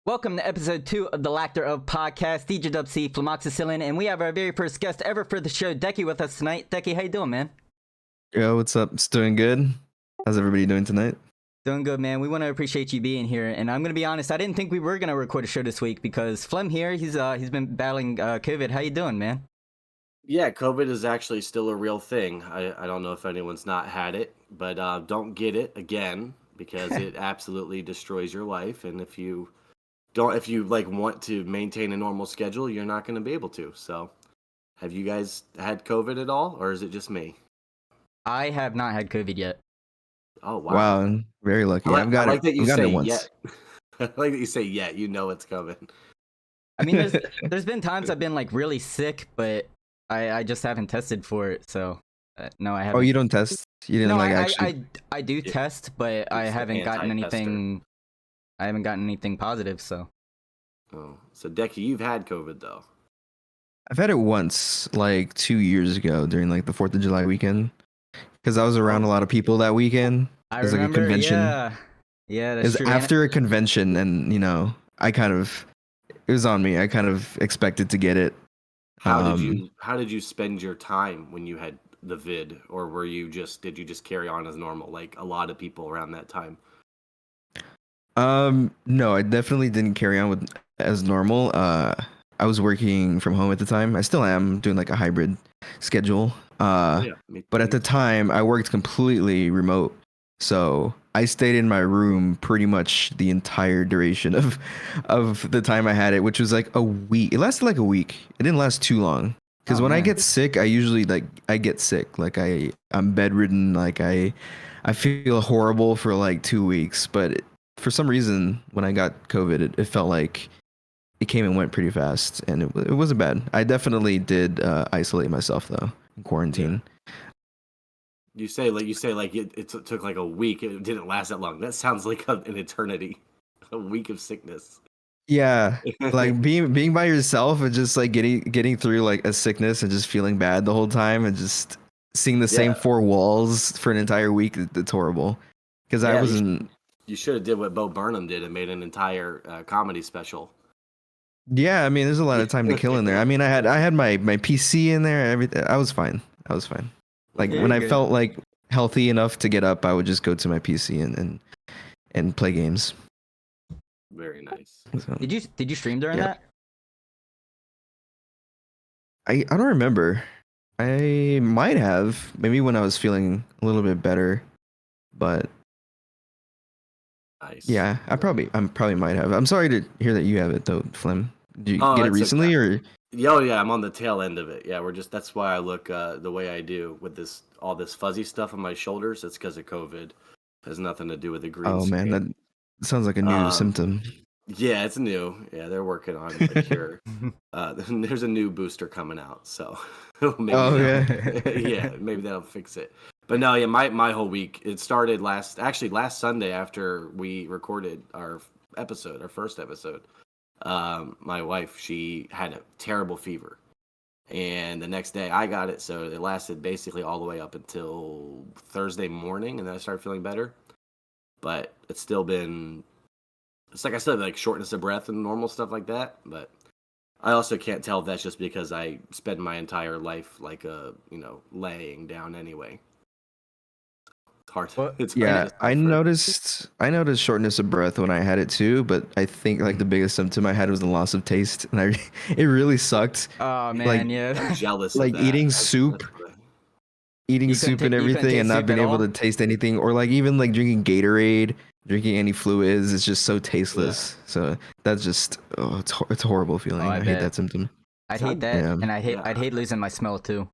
Welcome to episode 2 of the Lactor of podcast, DJDubC Flemoxicillin, and we have our very first guest ever for the show, Deckie, with us tonight. Deckie, how you doing, man? Yo, what's up? It's doing good. How's everybody doing tonight? Doing good, man. We want to appreciate you being here, and I'm gonna be honest, I didn't think we were gonna record a show this week because Flem here, he's been battling COVID. How you doing, man? Yeah, COVID is actually still a real thing. I don't know if anyone's not had it, but don't get it again because it absolutely destroys your life. And if you want to maintain a normal schedule, you're not going to be able to. So, have you guys had COVID at all, or is it just me? I have not had COVID yet. Oh wow! Wow, very lucky. I like that you say it once. yet. I like that you say yet. You know it's coming. I mean, there's been times I've been like really sick, but I just haven't tested for it. So no, I haven't. Oh, you don't test? You didn't No, actually? I do test, but I haven't gotten anything. I haven't gotten anything positive, so. Oh, so Deckie, you've had COVID though. I've had it once, like 2 years ago during like the 4th of July weekend, because I was around a lot of people that weekend. I It was like a remember, convention. yeah, It that's was true. after a convention, and it was on me. I kind of expected to get it. How did you spend your time when you had the vid, or did you just carry on as normal like a lot of people around that time? No, I definitely didn't carry on with as normal. I was working from home at the time. I still am doing like a hybrid schedule. But at the time I worked completely remote. So I stayed in my room pretty much the entire duration of the time I had it, which was like a week. It lasted like a week. It didn't last too long. Because when I get sick, I usually I get sick. Like I'm bedridden. Like I feel horrible for like 2 weeks. But for some reason, when I got COVID, it felt like it came and went pretty fast, and it wasn't bad. I definitely did isolate myself though in quarantine. Yeah. You say it took like a week. It didn't last that long. That sounds like an eternity. A week of sickness. Yeah, like being by yourself and just like getting through like a sickness and just feeling bad the whole time and just seeing the same four walls for an entire week. It's horrible. Because I wasn't. You should have did what Bo Burnham did and made an entire comedy special. Yeah, I mean, there's a lot of time to kill in there. I mean, I had my PC in there. Everything. I was fine. Like when I felt like healthy enough to get up, I would just go to my PC and play games. Very nice. So, did you stream during that? I don't remember. I might have, maybe when I was feeling a little bit better, but nice. Yeah, I probably might have. I'm sorry to hear that you have it though, Flem. Did you get it recently or? Oh yeah, I'm on the tail end of it. Yeah, that's why I look the way I do with all this fuzzy stuff on my shoulders. It's because of COVID. It has nothing to do with the green. Oh man, that sounds like a new symptom. Yeah, it's new. Yeah, they're working on the cure. There's a new booster coming out, so maybe maybe that'll fix it. But no, yeah, my whole week, it started last Sunday after we recorded our first episode. My wife, she had a terrible fever, and the next day I got it, so it lasted basically all the way up until Thursday morning, and then I started feeling better. But it's still been, it's like I said, like shortness of breath and normal stuff like that. But I also can't tell if that's just because I spend my entire life like laying down anyway. I noticed shortness of breath when I had it too, but I think like the biggest symptom I had was the loss of taste, and it really sucked. Oh man, I'm jealous. Like eating soup and everything, and not being able to taste anything, or like even like drinking Gatorade, drinking any fluids. It's just so tasteless. Yeah. So that's just it's a horrible feeling. I hate that symptom. I hate that, and I'd hate losing my smell too.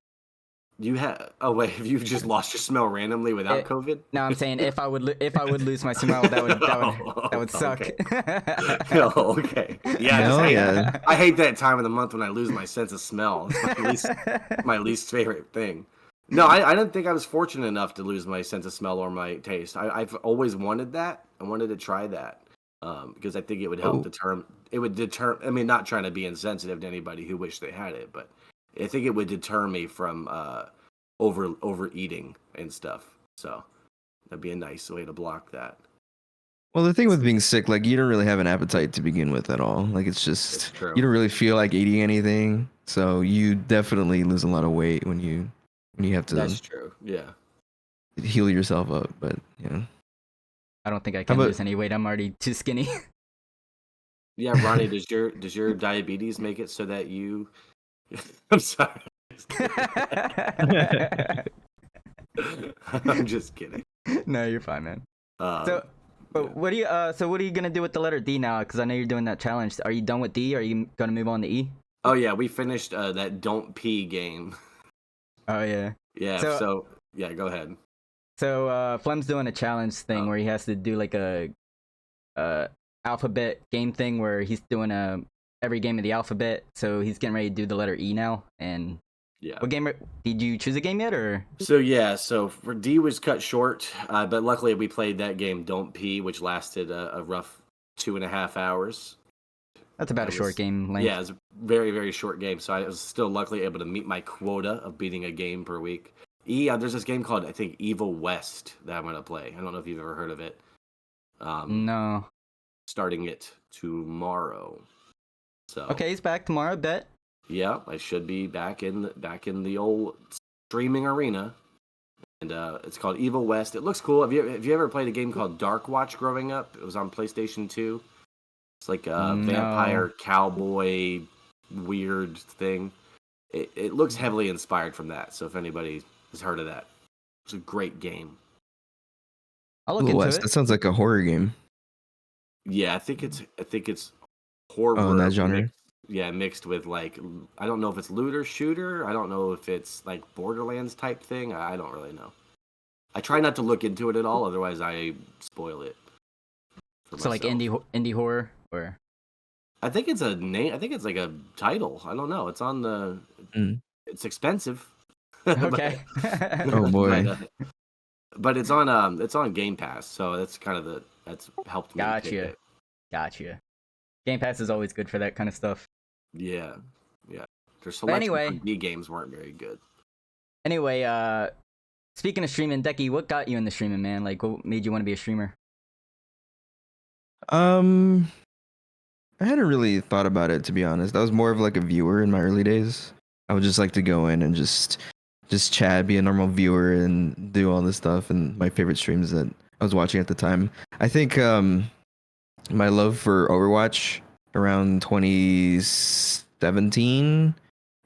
Have you just lost your smell randomly without COVID? No, I'm saying if I would lose my smell, that would suck. Okay. Yeah, I hate that time of the month when I lose my sense of smell. It's my least favorite thing. No, I didn't think I was fortunate enough to lose my sense of smell or my taste. I've always wanted that. I wanted to try that because I think it would help deter. I mean, not trying to be insensitive to anybody who wished they had it, but I think it would deter me from overeating and stuff. So that'd be a nice way to block that. Well, the thing with being sick, like you don't really have an appetite to begin with at all. Like it's just true. you don't really feel like eating anything, so you definitely lose a lot of weight when you have to That's true. Yeah. heal yourself up. But yeah, I don't think I how can about lose any weight. I'm already too skinny. Yeah, Ronnie, does your diabetes make it so that you I'm sorry. I'm just kidding. No, you're fine, man. Um, So, but yeah. what are you gonna do with the letter D now? Because I know you're doing that challenge. Are you done with D? Or are you gonna move on to E? Oh yeah, we finished that don't pee game. Oh yeah. Yeah, So- so yeah, go ahead. So Flem's doing a challenge thing Oh. where he has to do like a alphabet game thing where he's doing every game of the alphabet. So he's getting ready to do the letter E now. And Yeah. what game did you choose a game yet or? So yeah, so for D was cut short, but luckily we played that game Don't Pee, which lasted a rough 2.5 hours. That's about a short game length. Yeah, it was a very, very short game, so I was still luckily able to meet my quota of beating a game per week. There's this game called, I think, Evil West that I'm going to play. I don't know if you've ever heard of it. No. Starting it tomorrow. So Okay, he's back tomorrow. Bet. yeah, I should be back in the old streaming arena, and it's called Evil West. It looks cool. Have you ever played a game called Dark Watch growing up? It was on PlayStation 2. It's like a vampire cowboy weird thing. It looks heavily inspired from that. So if anybody has heard of that, it's a great game. I'll look Evil into West? it. That sounds like a horror game. Yeah, I think it's horror. Oh, in that genre? Mixed with like I don't know if it's looter shooter. I don't know if it's like Borderlands type thing. I don't really know. I try not to look into it at all, otherwise I spoil it. So like indie horror or? I think it's a name. I think it's like a title. I don't know. It's on the. It's expensive. Okay. Oh boy. But it's on Game Pass, so that's kind of that's helped me. Gotcha. Game Pass is always good for that kind of stuff. Yeah. Their selection anyway, for D games weren't very good. Anyway, speaking of streaming, Deckie, what got you into streaming, man? Like, what made you want to be a streamer? I hadn't really thought about it, to be honest. I was more of like a viewer in my early days. I would just like to go in and just chat, be a normal viewer, and do all this stuff. And my favorite streams that I was watching at the time. I think my love for Overwatch around 2017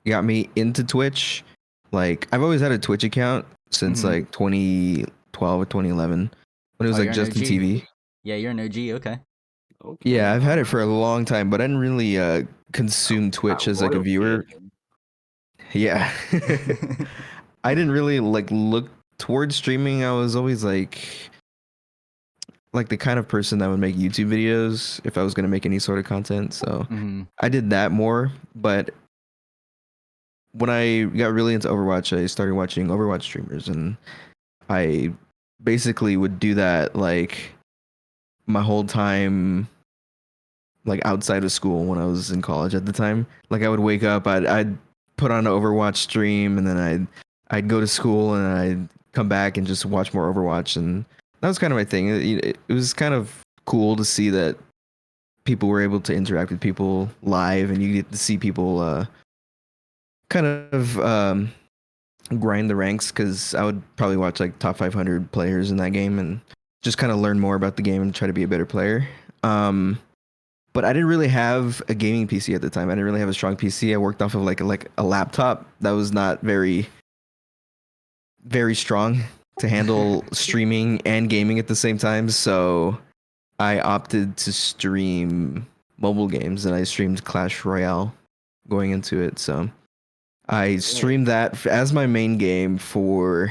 got me into Twitch. Like I've always had a Twitch account since like 2012 or 2011 when it was like Justin TV. Yeah, you're an OG. Okay. Yeah, I've had it for a long time, but I didn't really consume Twitch as like a viewer. Yeah. I didn't really like look towards streaming. I was always like the kind of person that would make YouTube videos if I was going to make any sort of content. So I did that more. But when I got really into Overwatch, I started watching Overwatch streamers, and I basically would do that like my whole time, like outside of school when I was in college at the time. Like I would wake up, I'd put on an Overwatch stream, and then I'd go to school, and I'd come back and just watch more Overwatch, and that was kind of my thing. It was kind of cool to see that people were able to interact with people live, and you get to see people kind of grind the ranks, because I would probably watch like top 500 players in that game and just kind of learn more about the game and try to be a better player. But I didn't really have a gaming PC at the time. I didn't really have a strong PC. I worked off of like a laptop that was not very strong to handle streaming and gaming at the same time. So I opted to stream mobile games, and I streamed Clash Royale going into it. So I streamed that as my main game for,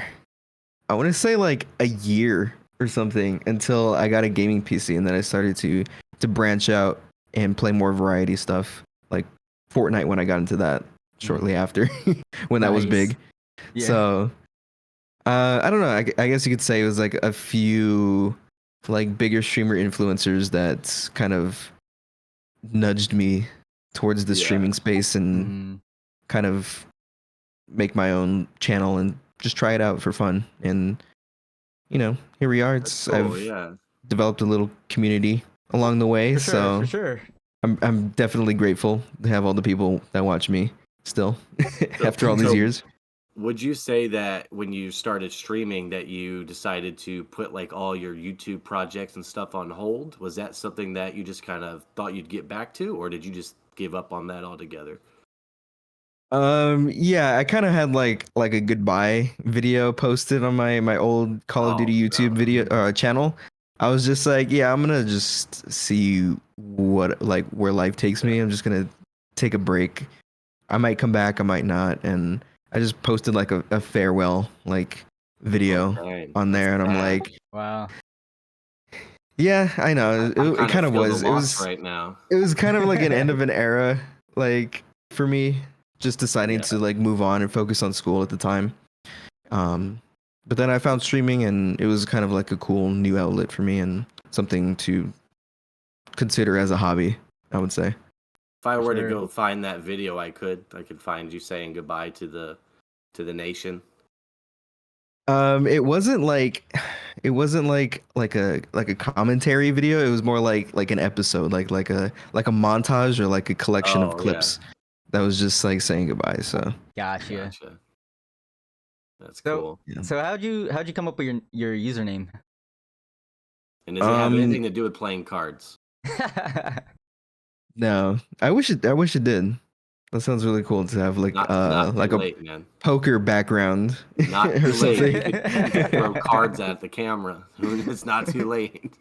I want to say like a year or something, until I got a gaming PC, and then I started to branch out and play more variety stuff, like Fortnite when I got into that shortly after when that was big. Yeah. So I don't know. I guess you could say it was like a few like bigger streamer influencers that kind of nudged me towards the streaming space and kind of make my own channel and just try it out for fun. And you know, here we are. It's cool, developed a little community along the way. For sure, So for sure. I'm definitely grateful to have all the people that watch me still after all these years. Would you say that when you started streaming that you decided to put like all your YouTube projects and stuff on hold? Was that something that you just kind of thought you'd get back to, or did you just give up on that altogether? Yeah, I kind of had like a goodbye video posted on my old Call of Duty YouTube video channel. I was just like, yeah, I'm gonna just see what like where life takes me. I'm just gonna take a break. I might come back, I might not, and I just posted like a farewell like video on there, and I'm like, wow. Yeah, I know. It kind of was. It was right now. It was kind of like an end of an era, like for me, just deciding to like move on and focus on school at the time. But then I found streaming, and it was kind of like a cool new outlet for me and something to consider as a hobby, I would say. If I were to go find that video, I could find you saying goodbye to the nation. It wasn't like a commentary video. It was more like an episode, like a montage or like a collection of clips that was just like saying goodbye. So Gotcha. That's cool. So how'd you come up with your username? And does it have anything to do with playing cards? No, I wish it did. That sounds really cool to have like not like a late, man. Poker background. Not too late. You could throw cards at the camera. It's not too late.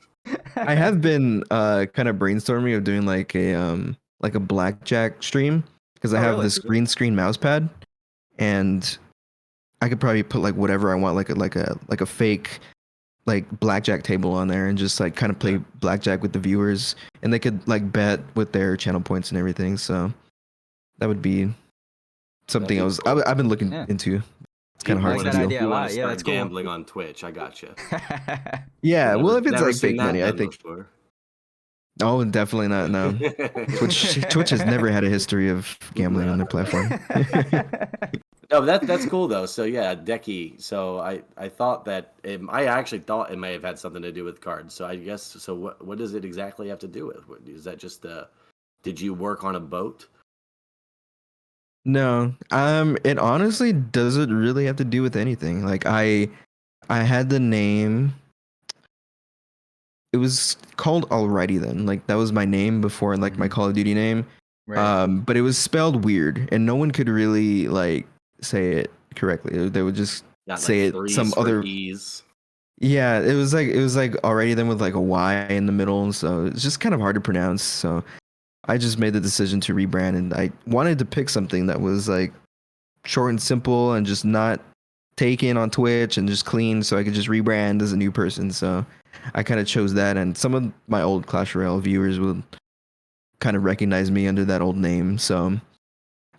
I have been kind of brainstorming of doing like a blackjack stream because I have this green screen mouse pad, and I could probably put like whatever I want, like a fake like blackjack table on there, and just like kind of play blackjack with the viewers, and they could like bet with their channel points and everything. So that would be something I've been looking into. It's kind of hard to do. Idea. Wow, yeah, that's cool. Gambling on Twitch. I gotcha. Yeah, well, if it's like fake money, I think. Oh, definitely not. No, Twitch has never had a history of gambling on their platform. No, that's cool though. So yeah, Deckie. So I thought that I actually thought it may have had something to do with cards. So I guess so. What does it exactly have to do with? Is that just did you work on a boat? No, it honestly doesn't really have to do with anything. Like I had the name. It was called Alrighty then. Like that was my name before, like my Call of Duty name. Right. But it was spelled weird, and no one could really like say it correctly. They would just say it some other. Yeah, it was like Alrighty then with like a Y in the middle, so it's just kind of hard to pronounce. So I just made the decision to rebrand, and I wanted to pick something that was like short and simple and just not taken on Twitch and just clean, so I could just rebrand as a new person. So I kind of chose that, and some of my old Clash Royale viewers would kind of recognize me under that old name. So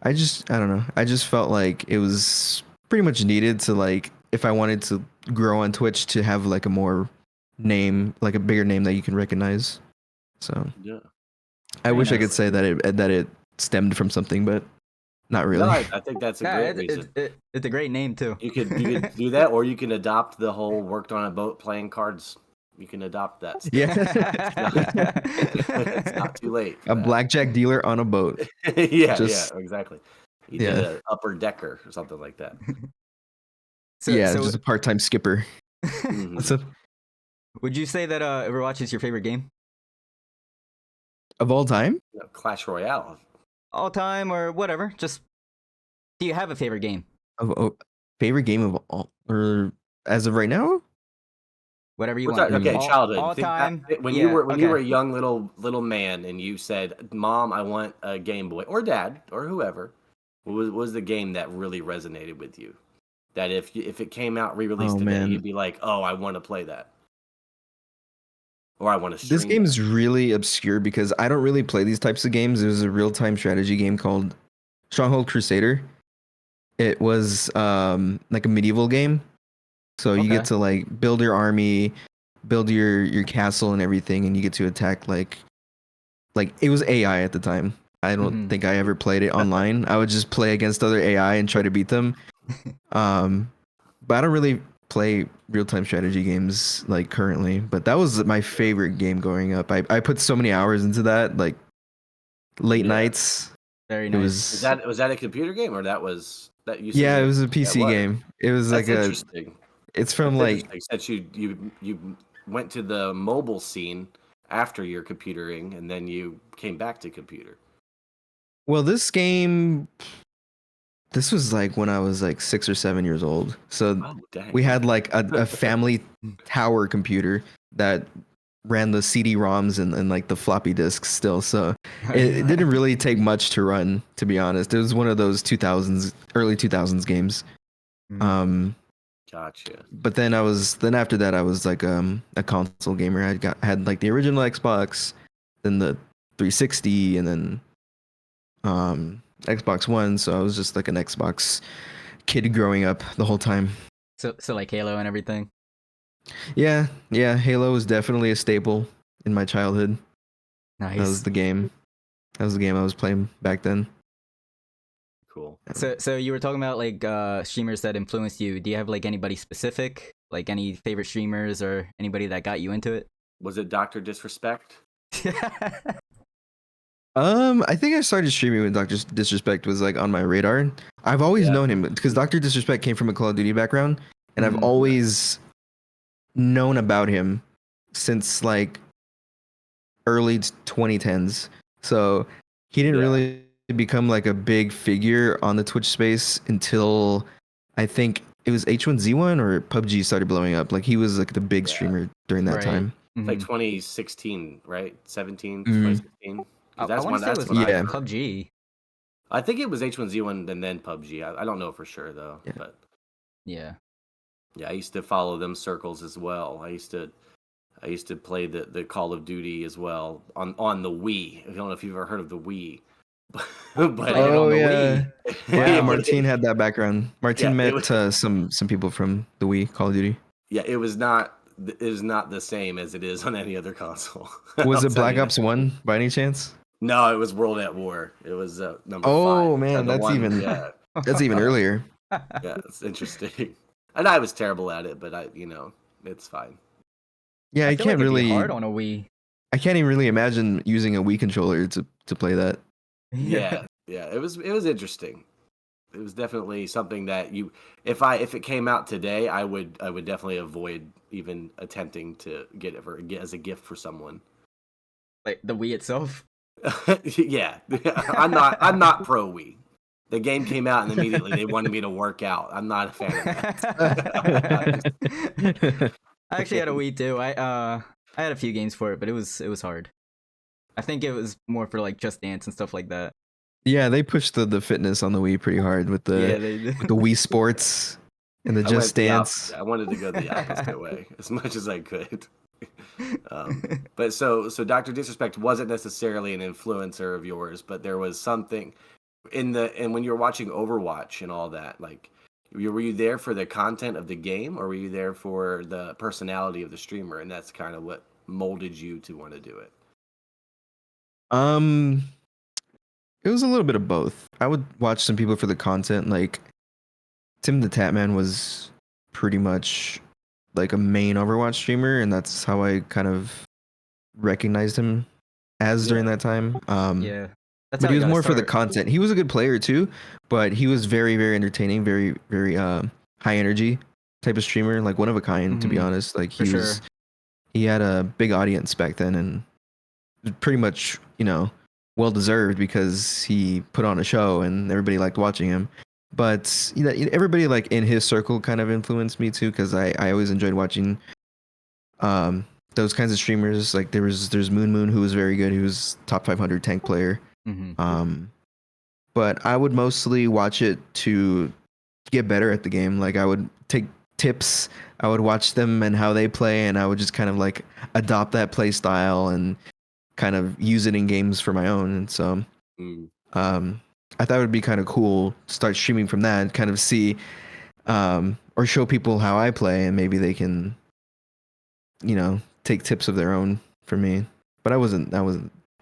I don't know. I just felt like it was pretty much needed to, like, if I wanted to grow on Twitch, to have like a more name, like a bigger name that you can recognize. So yeah. I wish I could say that it stemmed from something, but not really. No, I think that's a great reason. It's a great name too. You could do that, or you can adopt the whole worked on a boat playing cards. You can adopt that stuff. Yeah. It's not too late. A blackjack dealer on a boat. Yeah, exactly. You did an upper decker or something like that. So just a part-time skipper. Would you say that Overwatch is your favorite game? Of all time? Clash Royale. All time or whatever. Just, do you have a favorite game? Favorite game of all, or as of right now? Whatever you want. Okay, childhood. All time. When you were a young little man and you said, "Mom, I want a Game Boy," or Dad, or whoever, what was the game that really resonated with you? That if it came out re-released today, you'd be like, "Oh, I want to play that." Or I want to stream. This game is really obscure because I don't really play these types of games. It was a real-time strategy game called Stronghold Crusader. It was like a medieval game. So you get to like build your army, build your castle and everything, and you get to attack like it was AI at the time. I don't think I ever played it online. I would just play against other AI and try to beat them. But I don't really play real-time strategy games like currently, but that was my favorite game growing up. I put so many hours into that, like late nights. Very It nice. Was that a computer game or that was that you said? Yeah, it was a PC game. It was That's like interesting. It's from That's like since you went to the mobile scene after your computering and then you came back to computer. well, this game. This was like when I was like 6 or 7 years old. So Oh, dang. we had like a family tower computer that ran the CD-ROMs and like the floppy disks still. So it didn't really take much to run, to be honest. It was one of those early 2000s games. Gotcha. But then after that I was like a console gamer. Had like the original Xbox, then the 360, and then Xbox One. So I was just like an Xbox kid growing up the whole time. So like Halo and everything. Yeah. Halo was definitely a staple in my childhood. Nice. That was the game I was playing back then. Cool. So you were talking about like streamers that influenced you. Do you have like anybody specific, like any favorite streamers or anybody that got you into it? Was it Dr. Disrespect? I think I started streaming when Dr. Disrespect was like on my radar. I've always known him because Dr. Disrespect came from a Call of Duty background, and I've always known about him since like early 2010s. So he didn't really become like a big figure on the Twitch space until I think it was H1Z1 or PUBG started blowing up. Like he was like the big streamer during that time. Like 2016, right? 2016. I want to say it was PUBG. I think it was H1Z1 and then PUBG. I don't know for sure though. Yeah. But yeah, I used to follow them circles as well. I used to play the Call of Duty as well on the Wii. I don't know if you've ever heard of the Wii. but yeah, Martin had that background. Martin met some people from the Wii Call of Duty. Yeah, it was not the same as it is on any other console. Was it Black Ops 1 by any chance? No, it was World at War. It was number 5. Oh man, that's even earlier. Yeah, it's interesting. And I was terrible at it, but it's fine. Yeah, I can't really hard on a Wii. I can't even really imagine using a Wii controller to play that. Yeah, it was interesting. It was definitely something that if it came out today, I would definitely avoid even attempting to get it as a gift for someone. Like the Wii itself. Yeah, I'm not pro Wii. The game came out and immediately they wanted me to work out. I'm not a fan of that. I actually had a Wii too. I had a few games for it, but it was hard. I think it was more for like Just Dance and stuff like that. Yeah, they pushed the fitness on the Wii pretty hard with the with the Wii Sports and the Just Dance. I wanted to go the opposite way as much as I could. But so Dr. Disrespect wasn't necessarily an influencer of yours, but there was something and when you were watching Overwatch and all that, like were you there for the content of the game or were you there for the personality of the streamer, and that's kind of what molded you to want to do it? It was a little bit of both. I would watch some people for the content. Like Tim the Tatman was pretty much like a main Overwatch streamer, and that's how I kind of recognized him as during that time. But he was more for the content. He was a good player too, but he was very, very entertaining, very, very high energy type of streamer, like one of a kind, to be honest. Like he had a big audience back then, and pretty much, well deserved because he put on a show and everybody liked watching him. But everybody like in his circle kind of influenced me too, because I always enjoyed watching those kinds of streamers. Like there's Moon who was very good. He was top 500 tank player. But I would mostly watch it to get better at the game. Like I would take tips, I would watch them and how they play, and I would just kind of like adopt that play style and kind of use it in games for my own. And so I thought it would be kind of cool to start streaming from that, kind of see or show people how I play, and maybe they can take tips of their own from me. But I wasn't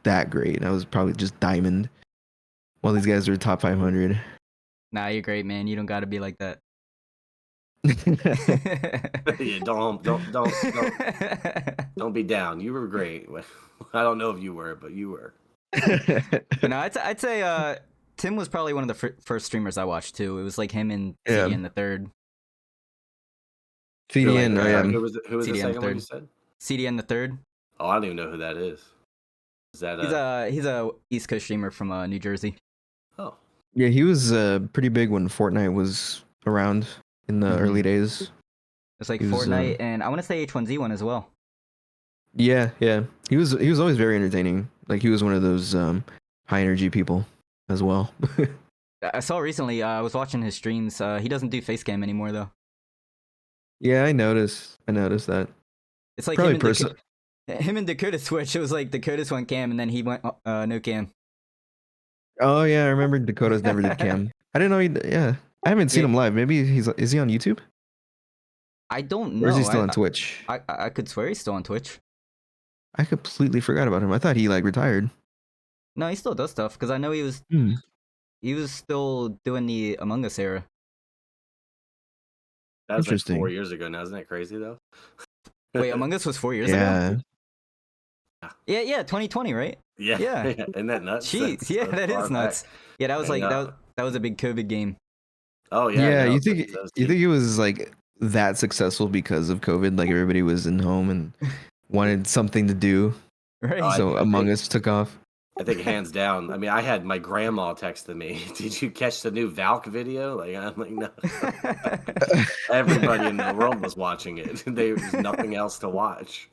that great. I was probably just diamond while these guys are top 500. Nah, you're great, man. You don't gotta be like that. Yeah, don't be down. You were great. I don't know if you were, but you were. But no, I'd say Tim was probably one of the first streamers I watched too. It was like him and Yeah. CDN the third. CDN, Who was the CDN second one third. you said? CDN the third. Oh, I don't even know who that is. Is that He's a East Coast streamer from New Jersey. Oh. Yeah, he was pretty big when Fortnite was around in the early days. It's like He was, Fortnite, and I want to say H1Z1 as well. Yeah. He was always very entertaining. Like he was one of those high energy people as well. I saw recently. I was watching his streams. He doesn't do face cam anymore though. Yeah, I noticed that. It's like Probably him and Dakota switched. It was like Dakota's went cam, and then he went no cam. Oh yeah, I remember Dakota's never did cam. I didn't know he. Yeah, I haven't seen him live. Maybe is he on YouTube? I don't know. Or is he still on Twitch? I could swear he's still on Twitch. I completely forgot about him. I thought he like retired. No, he still does stuff because I know he was still doing the Among Us era. That was like Interesting. 4 years ago now. Isn't that crazy though? Wait, Among Us was 4 years Yeah. ago? Yeah, 2020, right? Yeah. Yeah. Isn't that nuts? Jeez, yeah, that is nuts. Yeah, that was I like know. that was a big COVID game. Oh yeah. Yeah, I know. you think it was like that successful because of COVID? Like everybody was in home and wanted something to do. Right. So Among Us took off. I think hands down. I mean, I had my grandma texting me, "Did you catch the new Valk video?" Like I'm like, no. Everybody in the world was watching it. There was nothing else to watch.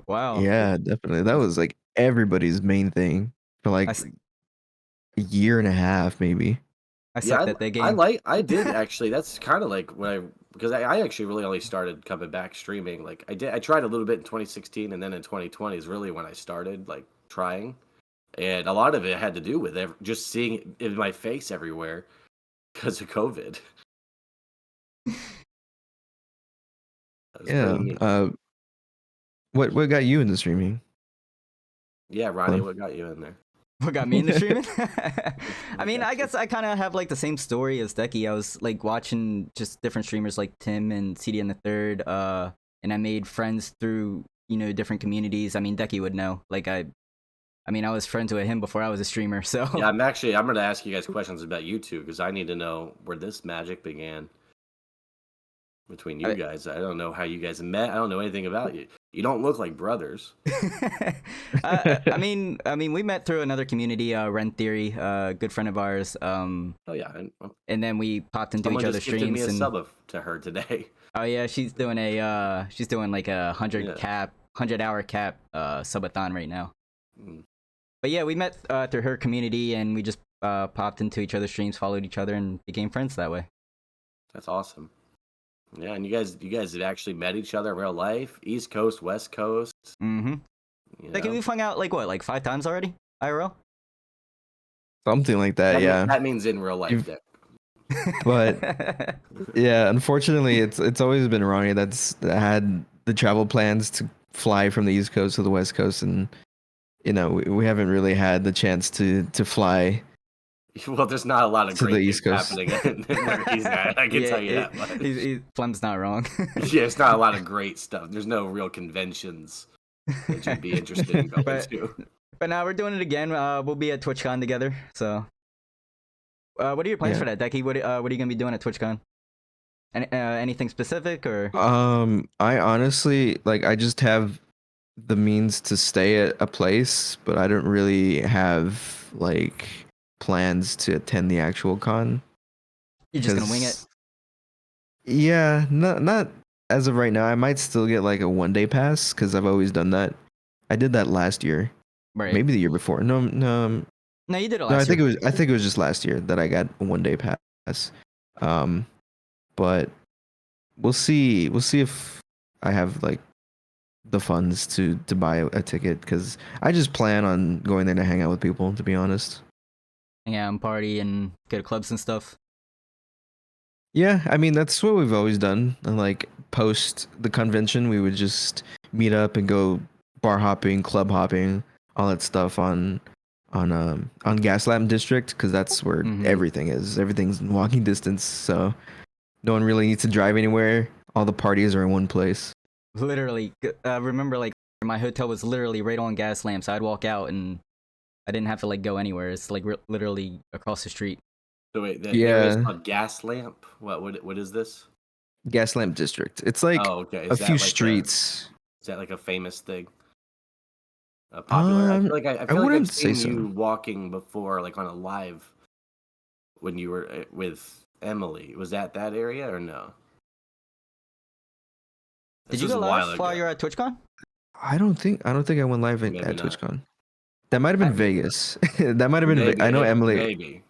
Wow. Yeah, definitely. That was like everybody's main thing for like a year and a half, maybe. I sucked at that game. I did actually. That's kind of like when because I actually really only started coming back streaming. Like I tried a little bit in 2016, and then in 2020 is really when I started like trying. And a lot of it had to do with just seeing it in my face everywhere because of COVID. Yeah. What got you into streaming? Yeah, Ronnie, what got you in there? What got me into streaming? I mean, I guess I kind of have like the same story as Deckie. I was like watching just different streamers like Tim and CDN the third, and I made friends through different communities. I mean, Deckie would know. Like I was friends with him before I was a streamer. So yeah, I'm going to ask you guys questions about you two because I need to know where this magic began between you guys. I don't know how you guys met. I don't know anything about you. You don't look like brothers. I mean, we met through another community, Ren Theory, good friend of ours. Oh yeah, and then we popped into each other's streams. Someone just gifted me a sub to her today. Oh yeah, she's doing like a 100-hour cap subathon right now. But yeah, we met through her community, and we just popped into each other's streams, followed each other, and became friends that way. That's awesome. Yeah, and you guys had actually met each other in real life, East Coast, West Coast. Mm-hmm. Like we've hung out like 5 times already, IRL. Something like that. Yeah. That means in real life. But yeah, unfortunately, it's always been Ronnie that had the travel plans to fly from the East Coast to the West Coast, and we haven't really had the chance to fly. Well, there's not a lot of great East things Coast happening where he's at. I can tell you that much. Flem's not wrong. Yeah, it's not a lot of great stuff. There's no real conventions that you'd be interested in going to. But now we're doing it again. We'll be at TwitchCon together. So, what are your plans for that, Deckie? What are you gonna be doing at TwitchCon? Anything specific or? I honestly I just have the means to stay at a place, but I don't really have plans to attend the actual con. You're just gonna wing it? Yeah, not as of right now. I might still get a 1-day pass because I've always done that. I did that last year, right? Maybe the year before. No, you did it last year. I think it was just last year that I got a 1-day pass. But we'll see if I have the funds to buy a ticket, because I just plan on going there to hang out with people, to be honest. Yeah, and party and go to clubs and stuff. Yeah, I mean that's what we've always done. And post the convention, we would just meet up and go bar hopping, club hopping, all that stuff on Gaslamp District, because that's where everything is. Everything's in walking distance. So No one really needs to drive anywhere. All the parties are in one place. Literally, remember like my hotel was literally right on gas lamps. I'd walk out and I didn't have to like go anywhere. It's like literally across the street. So wait, the area is Yeah, called Gas Lamp. What is this? Gaslamp District. It's like Oh, okay. a few streets. Is that like a famous thing? Popular? Um, I I feel like I've wouldn't say seen so. you walking before, like on a live when you were with Emily. Was that area or no? Did This you was go a live while while ago. you're at TwitchCon? I don't think I went live Maybe at not. TwitchCon. That might have been Vegas. That might have been. Maybe. I know Yeah, Emily. maybe.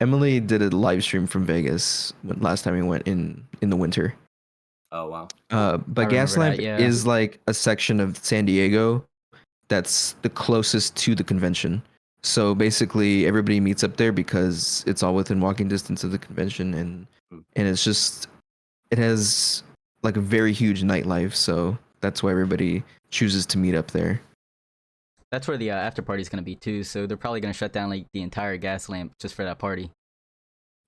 Emily did a live stream from Vegas last time we went in the winter. Oh wow. But I remember that, Gaslamp yeah. is like a section of San Diego that's the closest to the convention. So basically, everybody meets up there because it's all within walking distance of the convention, Hmm. and it has like a very huge nightlife. So that's why everybody chooses to meet up there. That's where the after party's gonna be too. So they're probably gonna shut down like the entire gas lamp just for that party.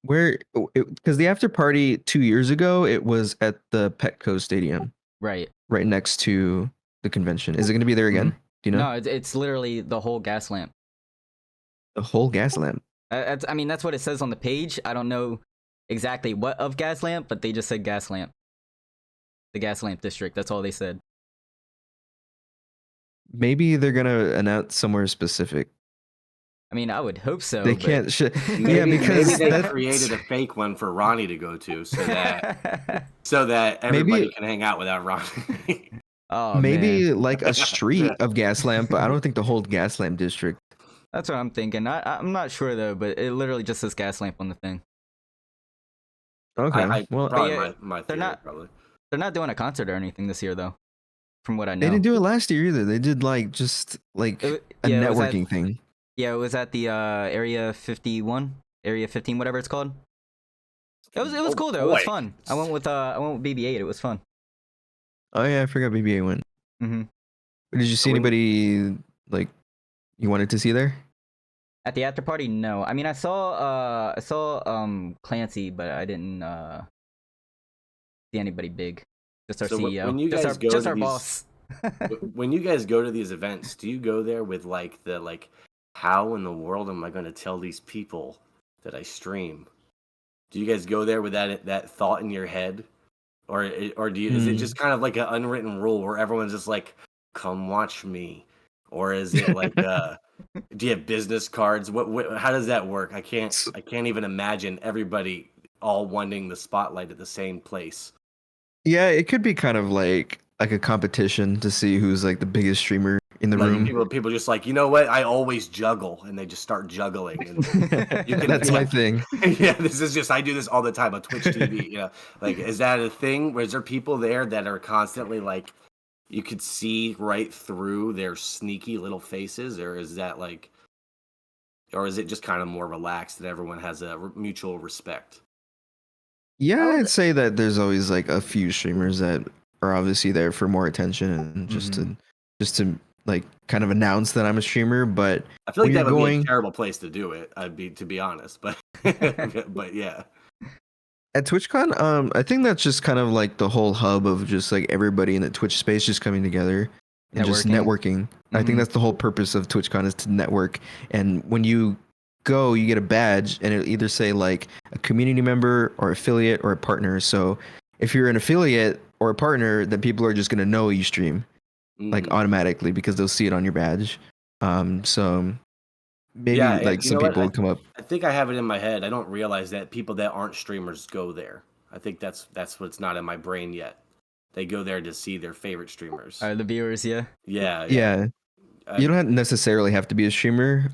Because the after party 2 years ago, it was at the Petco Stadium, Right. right next to the convention. Is it going to be there again? Mhm. Do you know? No, it's literally the whole gas lamp. The whole gas lamp. I mean, that's what it says on the page. I don't know exactly what of gas lamp, but they just said gas lamp. The gas lamp district. That's all they said. Maybe they're gonna announce somewhere specific. I mean, I would hope so. They but... can't. Yeah, Maybe because they that's created a fake one for Ronnie to go to so that everybody maybe can hang out without Ronnie. Oh man, maybe like a street of gas lamp, but I don't think the whole gas lamp district. that's what I'm thinking. I'm not sure though, but it literally just says gas lamp on the thing. Okay, well, Probably yeah, my they're theory, not probably. they're not doing a concert or anything this year though, from what I they know. didn't do it last year either. They did like just like a Yeah, it was at networking thing. it was at the area 51, area 15, whatever it's called. It was cool though. It was Boy. fun. I went with BB-8. It was fun. Oh yeah, I forgot BBA went. Hmm. Did you see anybody like you wanted to see there? At the after party, no. I mean, I saw Clancy, but I didn't see anybody big. Just our So CEO. when you guys go just to our these, boss. when you guys go to these events, do you go there with like how in the world am I going to tell these people that I stream? Do you guys go there with that thought in your head, or is it just kind of like an unwritten rule where everyone's just like, "Come watch me," or is it like, do you have business cards? How does that work? I can't even imagine everybody all wanting the spotlight at the same place. Yeah, it could be kind of like a competition to see who's like the biggest streamer in the Like room. people just like, you know what? I always juggle, and they just start juggling. And That's my thing. Yeah, I do this all the time on Twitch TV. You know, like, is that a thing? Is there people there that are constantly like, you could see right through their sneaky little faces, or is that like, or is it just kind of more relaxed and everyone has a mutual respect? Yeah, I'd say that there's always like a few streamers that are obviously there for more attention and just to like kind of announce that I'm a streamer. But I feel like when that you're would be going a terrible place to do it. To be honest, but but yeah. at TwitchCon, I think that's just kind of like the whole hub of just like everybody in the Twitch space just coming together and just networking. I think that's the whole purpose of TwitchCon is to network. And when you go, you get a badge and it'll either say like a community member or affiliate or a partner. So if you're an affiliate or a partner, then people are just gonna know you stream like automatically because they'll see it on your badge. So maybe like some people will come up. I think I have it in my head. I don't realize that people that aren't streamers go there. I think that's what's not in my brain yet. They go there to see their favorite streamers. The viewers, yeah. Yeah. You don't necessarily have to be a streamer,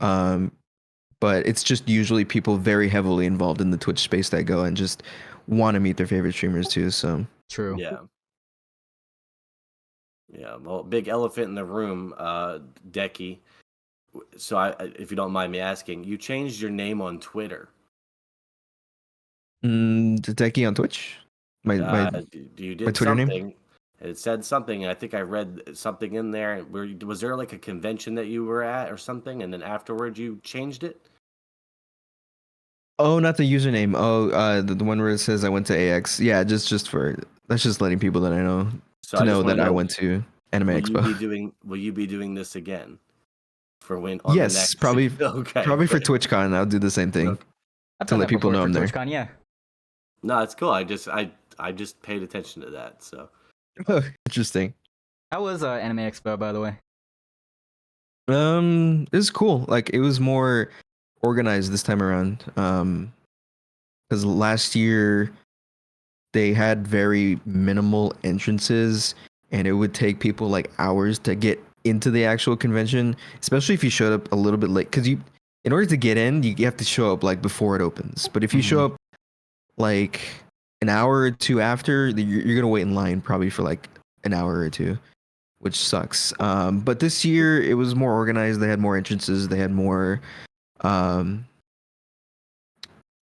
but it's just usually people very heavily involved in the Twitch space that go and just want to meet their favorite streamers too. So true. Yeah. Yeah. Well, big elephant in the room, Deckie. So, if you don't mind me asking, you changed your name on Twitter. Deckie on Twitch. My you did Twitter something. name. It said something, and I think I read something in there. Was there like a convention that you were at or something, and then afterwards you changed it? Oh, not the username. Oh, the one where it says I went to AX. Yeah, just for that's just letting people that I know So to I just know want that to I know, went to Anime Expo. will you be doing this again for when on the Yes, next? probably Okay, probably for great. TwitchCon. I'll do the same thing Okay. I've to done let that people before know for I'm there. TwitchCon. Yeah. No, it's cool. I just paid attention to that. So Oh, interesting. How was Anime Expo, by the way? It was cool. Like it was more organized this time around. Because last year they had very minimal entrances, and it would take people like hours to get into the actual convention, especially if you showed up a little bit late. Because in order to get in, you have to show up like before it opens. But if you show up like an hour or two after, you're gonna wait in line probably for like an hour or two, which sucks. But this year it was more organized. They had more entrances. They had more. Um,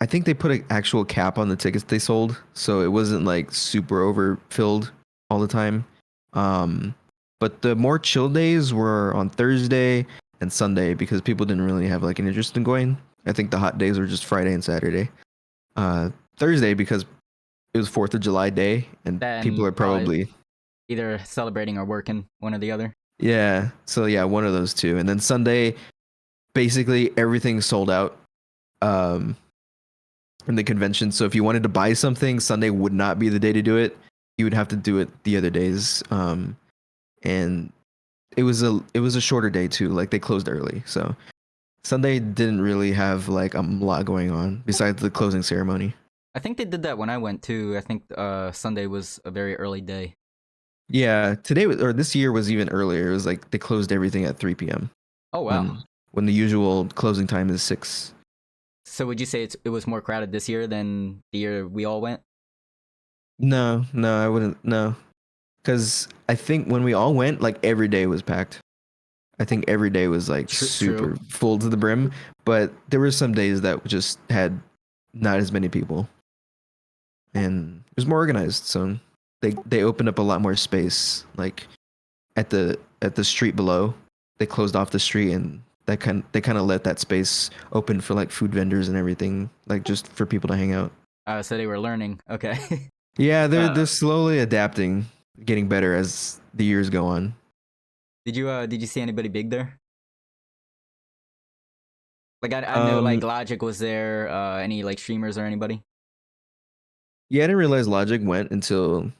I think they put an actual cap on the tickets they sold, so it wasn't like super overfilled all the time. Um, but the more chill days were on Thursday and Sunday because people didn't really have like an interest in going. I think the hot days were just Friday and Saturday. Thursday because it was 4th of July day and people Then are probably either celebrating or working, one or the other. yeah. So yeah, one of those two. And then Sunday, basically everything sold out. In the convention. So if you wanted to buy something, Sunday would not be the day to do it. You would have to do it the other days. And it was a shorter day too. Like they closed early, so Sunday didn't really have like a lot going on besides the closing ceremony. I think they did that when I went too. I think Sunday was a very early day. Yeah, today or this year was even earlier. It was like they closed everything at 3 p.m. Oh wow. When the usual closing time is 6. So would you say it was more crowded this year than the year we all went? No, I wouldn't. No, because I think when we all went, like every day was packed. I think every day was like super full to the brim, but there were some days that just had not as many people, and it was more organized. So they opened up a lot more space, like at the street below. They closed off the street, and they kind of let that space open for like food vendors and everything, like just for people to hang out. So they were learning. Okay. Yeah, they're slowly adapting, getting better as the years go on. Did you see anybody big there? Like I know like Logic was there. Any like streamers or anybody? Yeah, I didn't realize Logic went until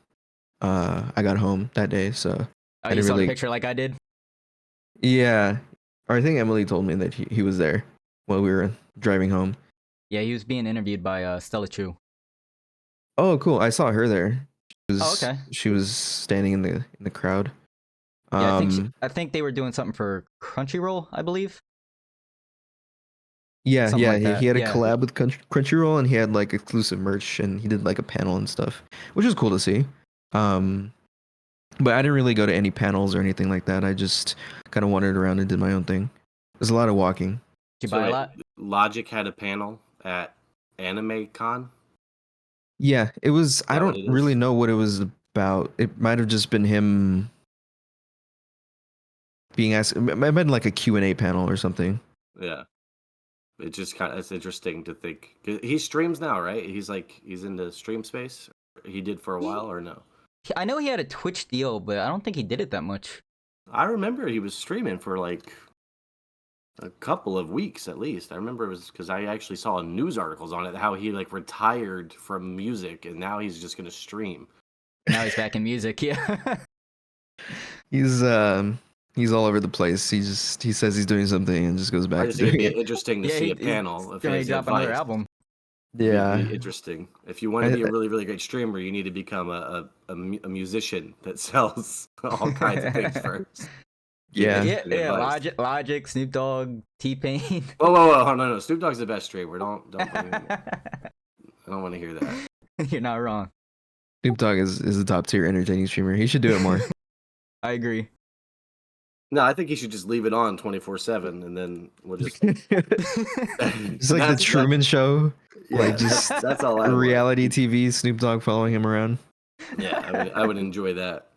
I got home that day. So Oh, I you didn't saw really. the picture like I did? Yeah, or I think Emily told me that he was there while we were driving home. Yeah, he was being interviewed by Stella Chu. Oh, cool! I saw her there. Okay. She was standing in the crowd. Yeah, I think they were doing something for Crunchyroll, I believe. Yeah, Something like that. he had a Yeah. collab with Crunchyroll, and he had like exclusive merch, and he did like a panel and stuff, which was cool to see. But I didn't really go to any panels or anything like that. I just kind of wandered around and did my own thing. There's a lot of walking. Did you buy a lot? Logic had a panel at Anime Con. Yeah, it was. I don't really know what it was about. It might have just been him being asked. It might have been like a Q&A panel or something. Yeah. It just it's interesting to think. He streams now, right? He's in the stream space. He did for a while or no? I know he had a Twitch deal, but I don't think he did it that much. I remember he was streaming for like a couple of weeks at least. I remember it was because I actually saw news articles on it, how he like retired from music and now he's just gonna stream. Now he's back in music, yeah. He's all over the place. He says he's doing something and just goes back to doing it. Interesting to see a panel of his drop advice. another album. Yeah, it'd be interesting. If you want to be a really, really great streamer, you need to become a musician that sells all kinds of things first. Yeah. Logic, Snoop Dogg, T-Pain. Whoa, no, Snoop Dogg's the best streamer. Don't believe me. I don't want to hear that. You're not wrong. Snoop Dogg is a top tier entertaining streamer. He should do it more. I agree. No, I think he should just leave it on 24/7, and then we'll just. It's like the Truman Show. Yeah, like just that's all I reality TV. Snoop Dogg following him around. Yeah, I would enjoy that.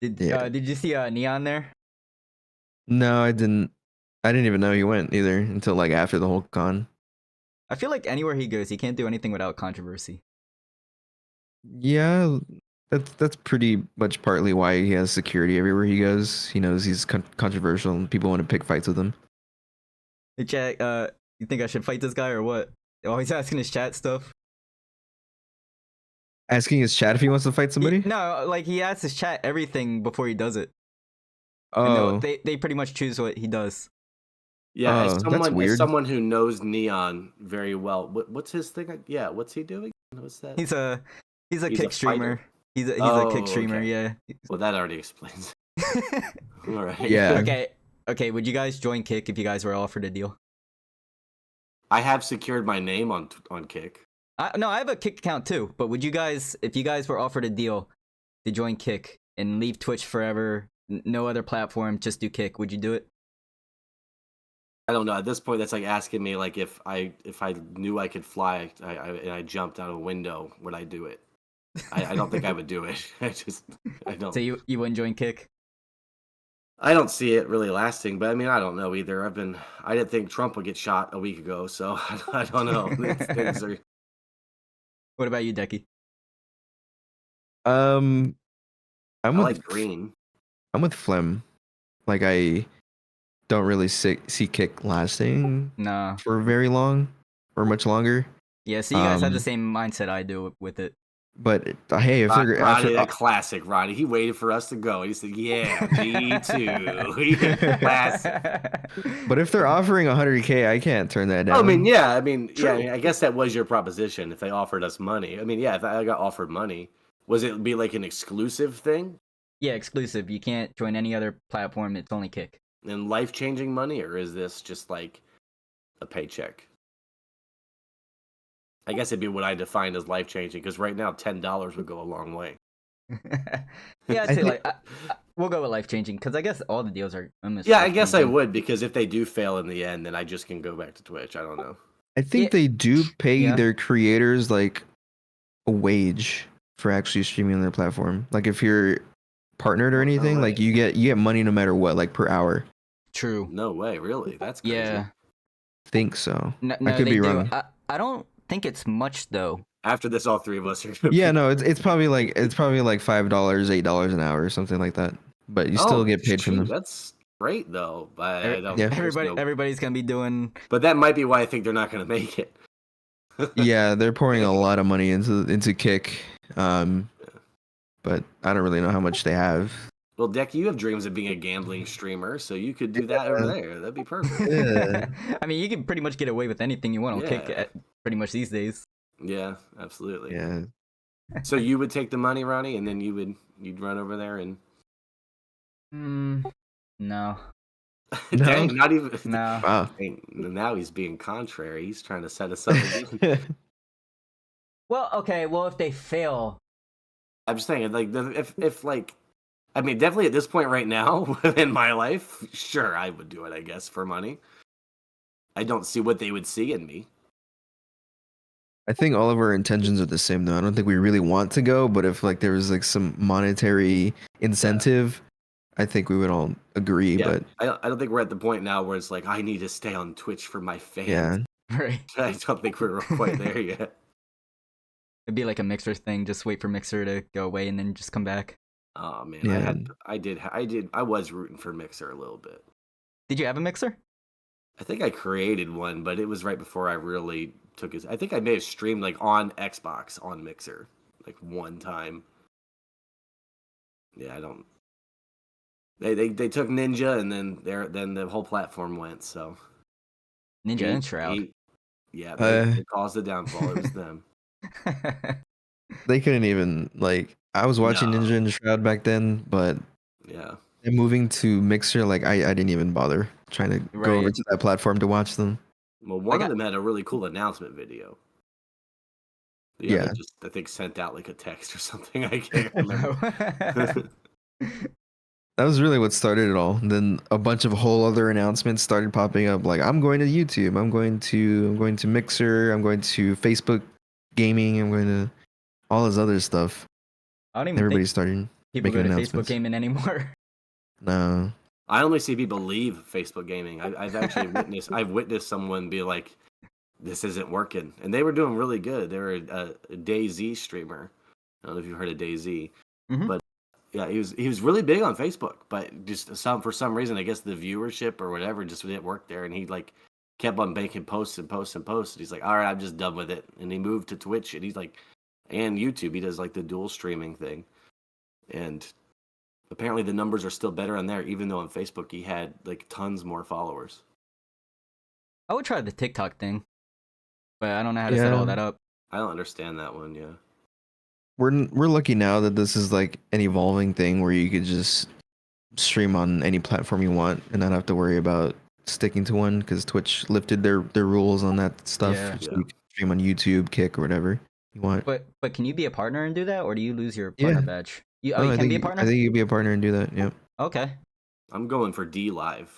Did you see Neon there? No, I didn't. I didn't even know he went either until like after the whole con. I feel like anywhere he goes, he can't do anything without controversy. Yeah, that's pretty much partly why he has security everywhere he goes. He knows he's controversial and people want to pick fights with him. Hey, chat, you think I should fight this guy or what? Always asking his chat stuff. Asking his chat if he wants to fight somebody? No, like he asks his chat everything before he does it. Oh, And they pretty much choose what he does. Yeah, Oh, that's as weird. someone who knows Neon very well, what's his thing? Yeah, what's he doing? What's that? He's a kick streamer. fighter. He's a kick streamer. Okay. Yeah. Well, that already explains. All right. Yeah. Okay. Would you guys join Kick if you guys were offered a deal? I have secured my name on Kick. No, I have a Kick account too. But would you guys, if you guys were offered a deal to join Kick and leave Twitch forever, no other platform, just do Kick, would you do it? I don't know. At this point, that's like asking me like if I knew I could fly and I jumped out of a window, would I do it? I don't think I would do it. I don't. So you wouldn't join Kick? I don't see it really lasting, but I mean, I don't know either. I didn't think Trump would get shot a week ago, so I don't know. Things are... What about you, Deckie? I'm I with like green. I'm with Flem. Like I don't really see Kick lasting Nah. for very long or much longer. Yeah, so you guys have the same mindset I do with it. But hey, if they're Ronnie, that classic Ronnie, he waited for us to go. He said, "Yeah, me too." Classic. But if they're offering 100K, I can't turn that down. I mean, yeah. I guess that was your proposition. If they offered us money, I mean, yeah. If I got offered money, was it be like an exclusive thing? Yeah, exclusive. You can't join any other platform. It's only Kick. And life-changing money, or is this just like a paycheck? I guess it'd be what I defined as life-changing, because right now $10 would go a long way. Yeah, I'd say we'll go with life-changing, because I guess all the deals are almost. Yeah, I guess I would, because if they do fail in the end, then I just can go back to Twitch. I don't know. I think they do pay their creators like a wage for actually streaming on their platform. Like if you're partnered or anything, like you get money no matter what, like per hour. True. No way, really? That's crazy. Yeah. Think so. No, I could be wrong. I don't think it's much though. After this, all three of us are gonna Yeah, no, it's probably like $5, $8 an hour or something like that. But you still get paid from them. That's great though. But I don't Everybody's gonna be doing. But that might be why I think they're not gonna make it. Yeah, they're pouring a lot of money into Kick. But I don't really know how much they have. Well, Deck, you have dreams of being a gambling streamer, so you could do that over there. That'd be perfect. Yeah. I mean, you can pretty much get away with anything you want on Kick pretty much these days. Yeah, absolutely. Yeah. So you would take the money, Ronnie, and then you'd run over there and. No. Dang, not even. No. Wow. Now he's being contrary. He's trying to set us up again. Well, okay. Well, if they fail, I'm just saying, like, if like, I mean, definitely at this point right now in my life, sure, I would do it. I guess for money. I don't see what they would see in me. I think all of our intentions are the same though. I don't think we really want to go, but if like there was like some monetary incentive, I think we would all agree. Yeah, but I don't think we're at the point now where it's like I need to stay on Twitch for my fans. Yeah. Right. I don't think we're quite there yet. It'd be like a Mixer thing. Just wait for Mixer to go away and then just come back. Oh man, Yeah. I was rooting for Mixer a little bit. Did you have a Mixer? I think I created one, but it was right before I really took it. I think I may have streamed like on Xbox on Mixer, like one time. Yeah, I don't. They took Ninja, and then the whole platform went. So Ninja and Shroud. They caused the downfall. It was them. they couldn't even like. I was watching Ninja and Shroud back then, but yeah, and moving to Mixer, like I didn't even bother trying to go over to that platform to watch them. Well, one of them had a really cool announcement video. The other just, I think, sent out like a text or something. I can't remember. That was really what started it all. And then a bunch of whole other announcements started popping up. Like I'm going to YouTube. I'm going to Mixer. I'm going to Facebook Gaming. I'm going to all this other stuff. I don't even Everybody's think starting people making go to announcements. Facebook Gaming anymore. No. I only see people leave Facebook Gaming. I've actually witnessed someone be like, this isn't working. And they were doing really good. They were a DayZ streamer. I don't know if you've heard of DayZ, but yeah, he was really big on Facebook, but just for some reason, I guess the viewership or whatever just didn't work there, and he like kept on making posts and posts and posts. And he's like, all right, I'm just done with it, and he moved to Twitch, and he's like, and YouTube. He does like the dual streaming thing, and apparently the numbers are still better on there, even though on Facebook he had like tons more followers. I would try the TikTok thing, but I don't know how to set all that up. I don't understand that one. Yeah. We're lucky now that this is like an evolving thing where you could just stream on any platform you want and not have to worry about sticking to one, because Twitch lifted their rules on that stuff. Yeah. So you can stream on YouTube, Kick, or whatever you want. But can you be a partner and do that, or do you lose your partner badge? You can be a partner? I think you can be a partner and do that. Yep. Okay. I'm going for D Live.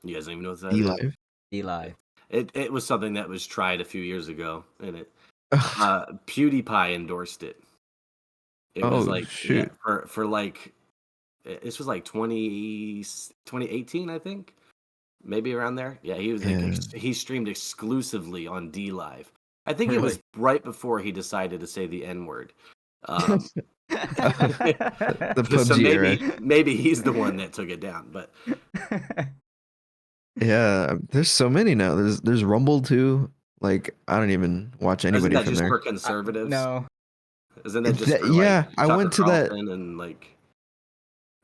You guys don't even know what that is? D-Live? D-Live. It was something that was tried a few years ago, and PewDiePie endorsed it. It was like for like, this was like 2018, I think, maybe around there. Yeah, he was he streamed exclusively on D Live. I think it was right before he decided to say the N-word. The PUBG so era. maybe he's the one that took it down, but yeah, there's so many now. There's Rumble too. Like, I don't even watch anybody isn't that from just there. for conservatives? No. Isn't that just for, like, I went to that. And like,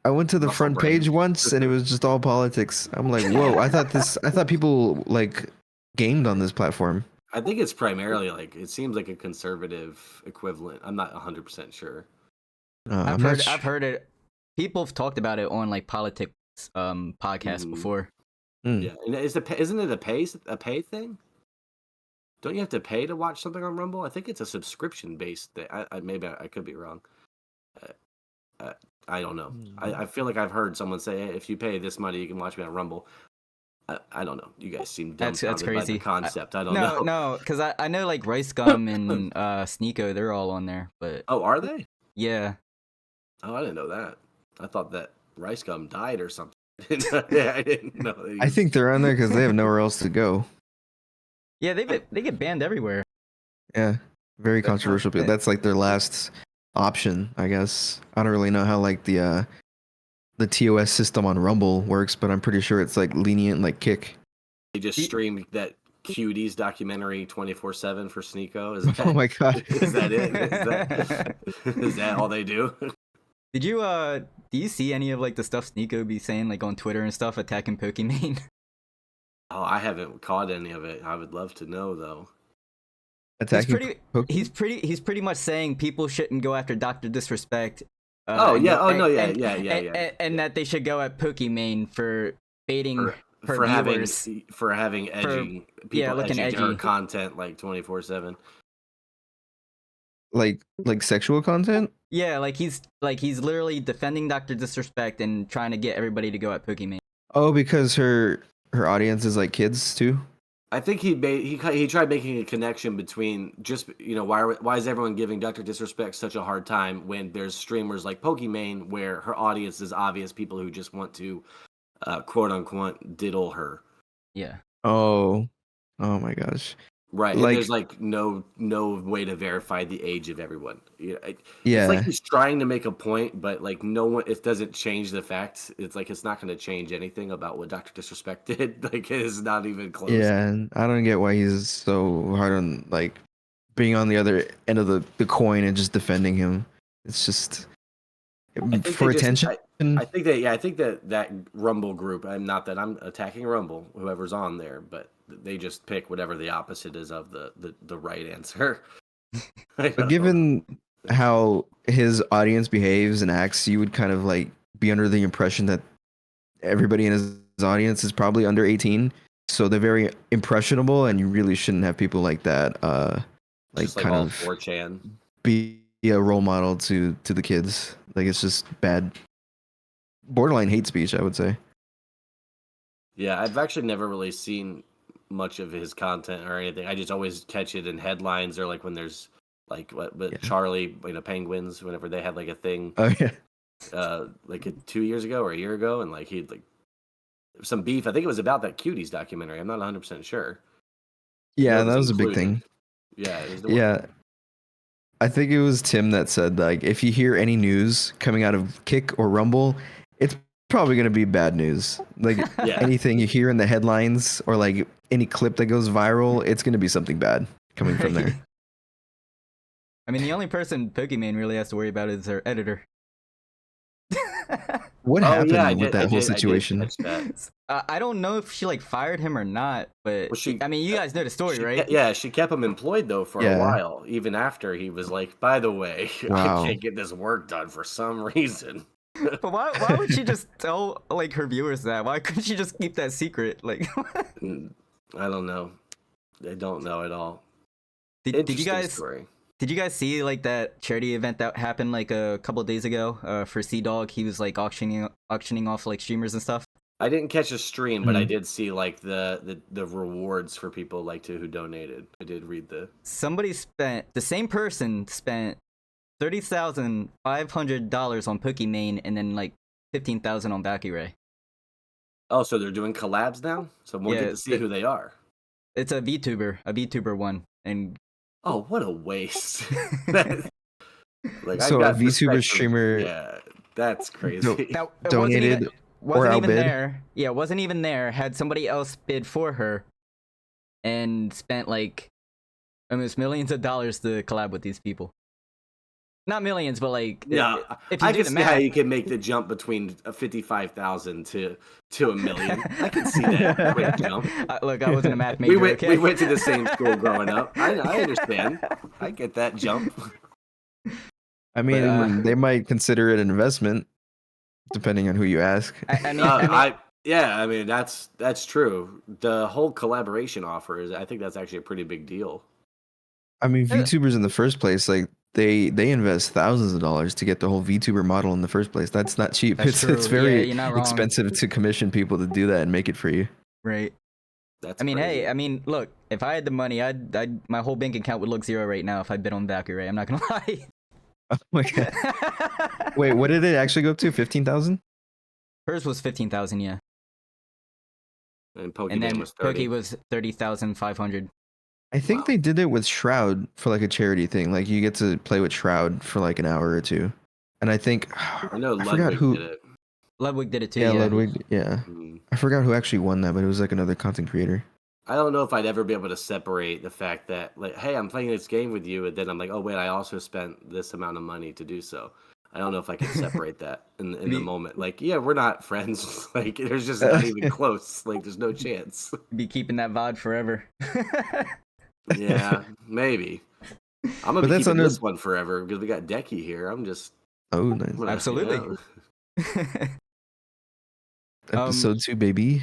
I went to the Russell front Brand. page once, and it was just all politics. I'm like, whoa! I thought people like gamed on this platform. I think it's primarily like, it seems like a conservative equivalent. I'm not 100% sure. I've heard it. People have talked about it on like politics podcasts before. Yeah, and isn't it a pay thing? Don't you have to pay to watch something on Rumble? I think it's a subscription based thing. Maybe I could be wrong. I don't know. I feel like I've heard someone say, hey, if you pay this money, you can watch me on Rumble. I don't know. You guys seem dumbfounded That's crazy. by the concept. I don't know. No, because I know like Rice Gum and Sneeko, they're all on there. But oh, are they? Yeah. Oh, I didn't know that. I thought that Rice Gum died or something. Yeah, I didn't know. I think they're on there because they have nowhere else to go. Yeah, they get banned everywhere. Yeah, very controversial. That's like their last option, I guess. I don't really know how like the TOS system on Rumble works, but I'm pretty sure it's like lenient, like Kick. They just streamed that Cuties documentary 24/7 for Sneeko. Oh my god, is that it? Is that all they do? Did you do you see any of like the stuff Sneeko be saying like on Twitter and stuff attacking Pokimane? Oh, I haven't caught any of it. I would love to know though. He's pretty much saying people shouldn't go after Dr. Disrespect. And that they should go at Pokimane for baiting her viewers. for having edgy people looking edgy her content like 24/7. Like sexual content? Yeah, like he's literally defending Dr. Disrespect and trying to get everybody to go at Pokimane. Oh, because her audience is like kids too. I think he tried making a connection between just, why is everyone giving Dr. Disrespect such a hard time when there's streamers like Pokimane where her audience is obvious people who just want to quote unquote diddle her. Yeah. Oh my gosh. Right, like, and there's like no way to verify the age of everyone. Yeah, it's like he's trying to make a point, but like no one. It doesn't change the facts. It's like it's not going to change anything about what Dr. Disrespect did. Like it's not even close. Yeah, and I don't get why he's so hard on like being on the other end of the coin and just defending him. It's just for attention. I think that Rumble group. Not that I'm attacking Rumble, whoever's on there, but they just pick whatever the opposite is of the right answer. But given how his audience behaves and acts, you would kind of like be under the impression that everybody in his audience is probably under 18, so they're very impressionable, and you really shouldn't have people like that like kind of 4chan be a role model to the kids. Like it's just bad, borderline hate speech, I would say. Yeah, I've actually never really seen much of his content or anything. I just always catch it in headlines or like when there's like Charlie, Penguins, whenever they had like a thing. Oh yeah. Like 2 years ago or a year ago, and like he'd like some beef. I think it was about that Cuties documentary. I'm not 100% sure. Yeah, that was a big thing. Yeah, it was the Yeah. I think it was Tim that said, like, if you hear any news coming out of Kick or Rumble, it's probably going to be bad news. Like, anything you hear in the headlines or, like, any clip that goes viral, it's going to be something bad coming from there. I mean, the only person Pokemon really has to worry about is their editor. What happened with that whole situation? I don't know if she like fired him or not, but I mean, you guys know the story, right? Yeah, she kept him employed though for a while, even after he was like, by the way, I can't get this work done for some reason. But why would she just tell like her viewers that? Why couldn't she just keep that secret? Like, I don't know. I don't know at all. Did you guys see like that charity event that happened like a couple of days ago for Sea Dog? He was like auctioning off like streamers and stuff. I didn't catch a stream, but I did see like the rewards for people like who donated. I did read the the same person spent $30,500 on Pokimane and then like $15,000 on Bakuray. Oh, so they're doing collabs now? So we'll get to see who they are. It's a VTuber one, and oh, what a waste! Like, so a VTuber streamer, that's crazy. Donated wasn't even there. Yeah, wasn't even there. Had somebody else bid for her, and spent like almost millions of dollars to collab with these people. Not millions, but like if you I do can the see math, how you can make the jump between 55,000 to $1 million. I can see that quick jump. Look, I wasn't a math major. We went to the same school growing up. I understand. I get that jump. I mean, they might consider it an investment, depending on who you ask. I mean that's true. The whole collaboration offer I think that's actually a pretty big deal. I mean, VTubers in the first place, like they invest thousands of dollars to get the whole VTuber model in the first place. That's not cheap. It's very expensive to commission people to do that and make it for you. Right. That's crazy. Hey, I mean, look, if I had the money, my whole bank account would look zero right now if I bid on Bakuray. I'm not gonna lie. Oh my god. Wait, what did it actually go up to? 15,000? Hers was 15,000, yeah. And then was 30. Poke was 30,500. I think they did it with Shroud for like a charity thing. Like you get to play with Shroud for like an hour or two. And I think I forgot who did it. Ludwig did it too. Yeah, Ludwig. Yeah. I forgot who actually won that, but it was like another content creator. I don't know if I'd ever be able to separate the fact that like, hey, I'm playing this game with you, and then I'm like, oh wait, I also spent this amount of money to do so. I don't know if I can separate that in the moment. Like, yeah, we're not friends. Like, there's just not even close. Like, there's no chance. Be keeping that VOD forever. Yeah, maybe. I'm gonna be keeping this one forever because we got Deckie here. I'm just nice. Absolutely. Episode 2, baby.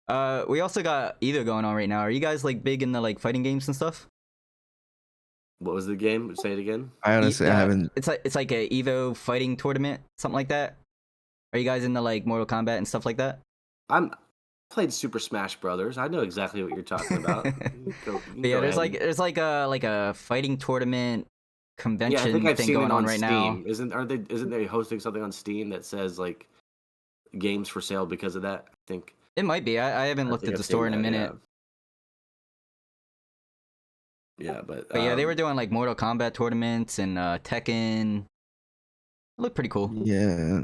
We also got Evo going on right now. Are you guys like big into like fighting games and stuff? What was the game? Say it again. I honestly I haven't. It's like a Evo fighting tournament, something like that. Are you guys into like Mortal Kombat and stuff like that? I played Super Smash Brothers. I know exactly what you're talking about. There's like a fighting tournament convention thing going on right now. Isn't they hosting something on Steam that says like games for sale because of that? I think it might be. I haven't looked at the store in a minute. Yeah, but yeah, they were doing like Mortal Kombat tournaments and Tekken. It looked pretty cool. Yeah,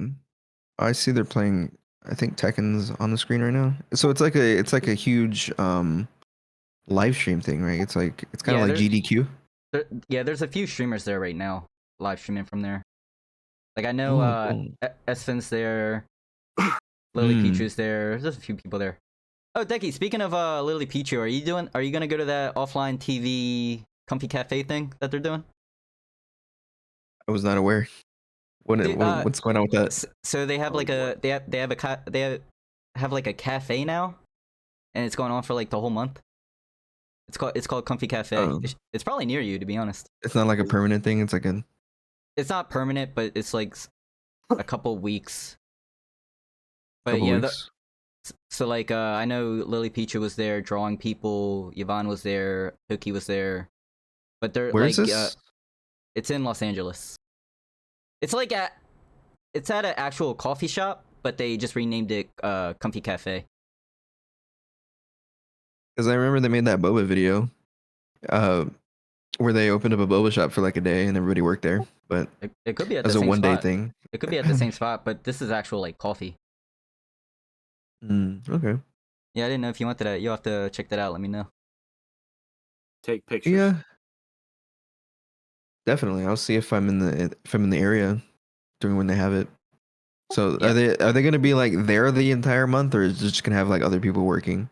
I see they're playing. I think Tekken's on the screen right now. So it's like a huge live stream thing, right? It's kind of like GDQ. There's a few streamers there right now, live streaming from there. Like I know Esfin's there, Lily Pichu's there. There's a few people there. Oh, Deckie, speaking of Lily Pichu, are you gonna go to that offline TV comfy cafe thing that they're doing? I was not aware. What's going on with that? So they have like they have like a cafe now, and it's going on for like the whole month. It's called Comfy Cafe. Oh. It's probably near you, to be honest. It's not like a permanent thing. It's like It's not permanent, but it's like a couple weeks. But yeah, so like I know Lily Pichu was there drawing people. Yvonne was there. Pookie was there. But they're Where like is this? It's in Los Angeles. It's like it's at an actual coffee shop, but they just renamed it Comfy Cafe. Because I remember they made that boba video, where they opened up a boba shop for like a day and everybody worked there. But It could be at as the a same 1 day spot. thing. It could be at the same spot, but this is actual like coffee. Okay. Yeah, I didn't know if you wanted that. You'll have to check that out. Let me know. Take pictures. Yeah. Definitely. I'll see if I'm in the area during when they have it. So Yeah. are they gonna be like there the entire month, or is it just gonna have like other people working?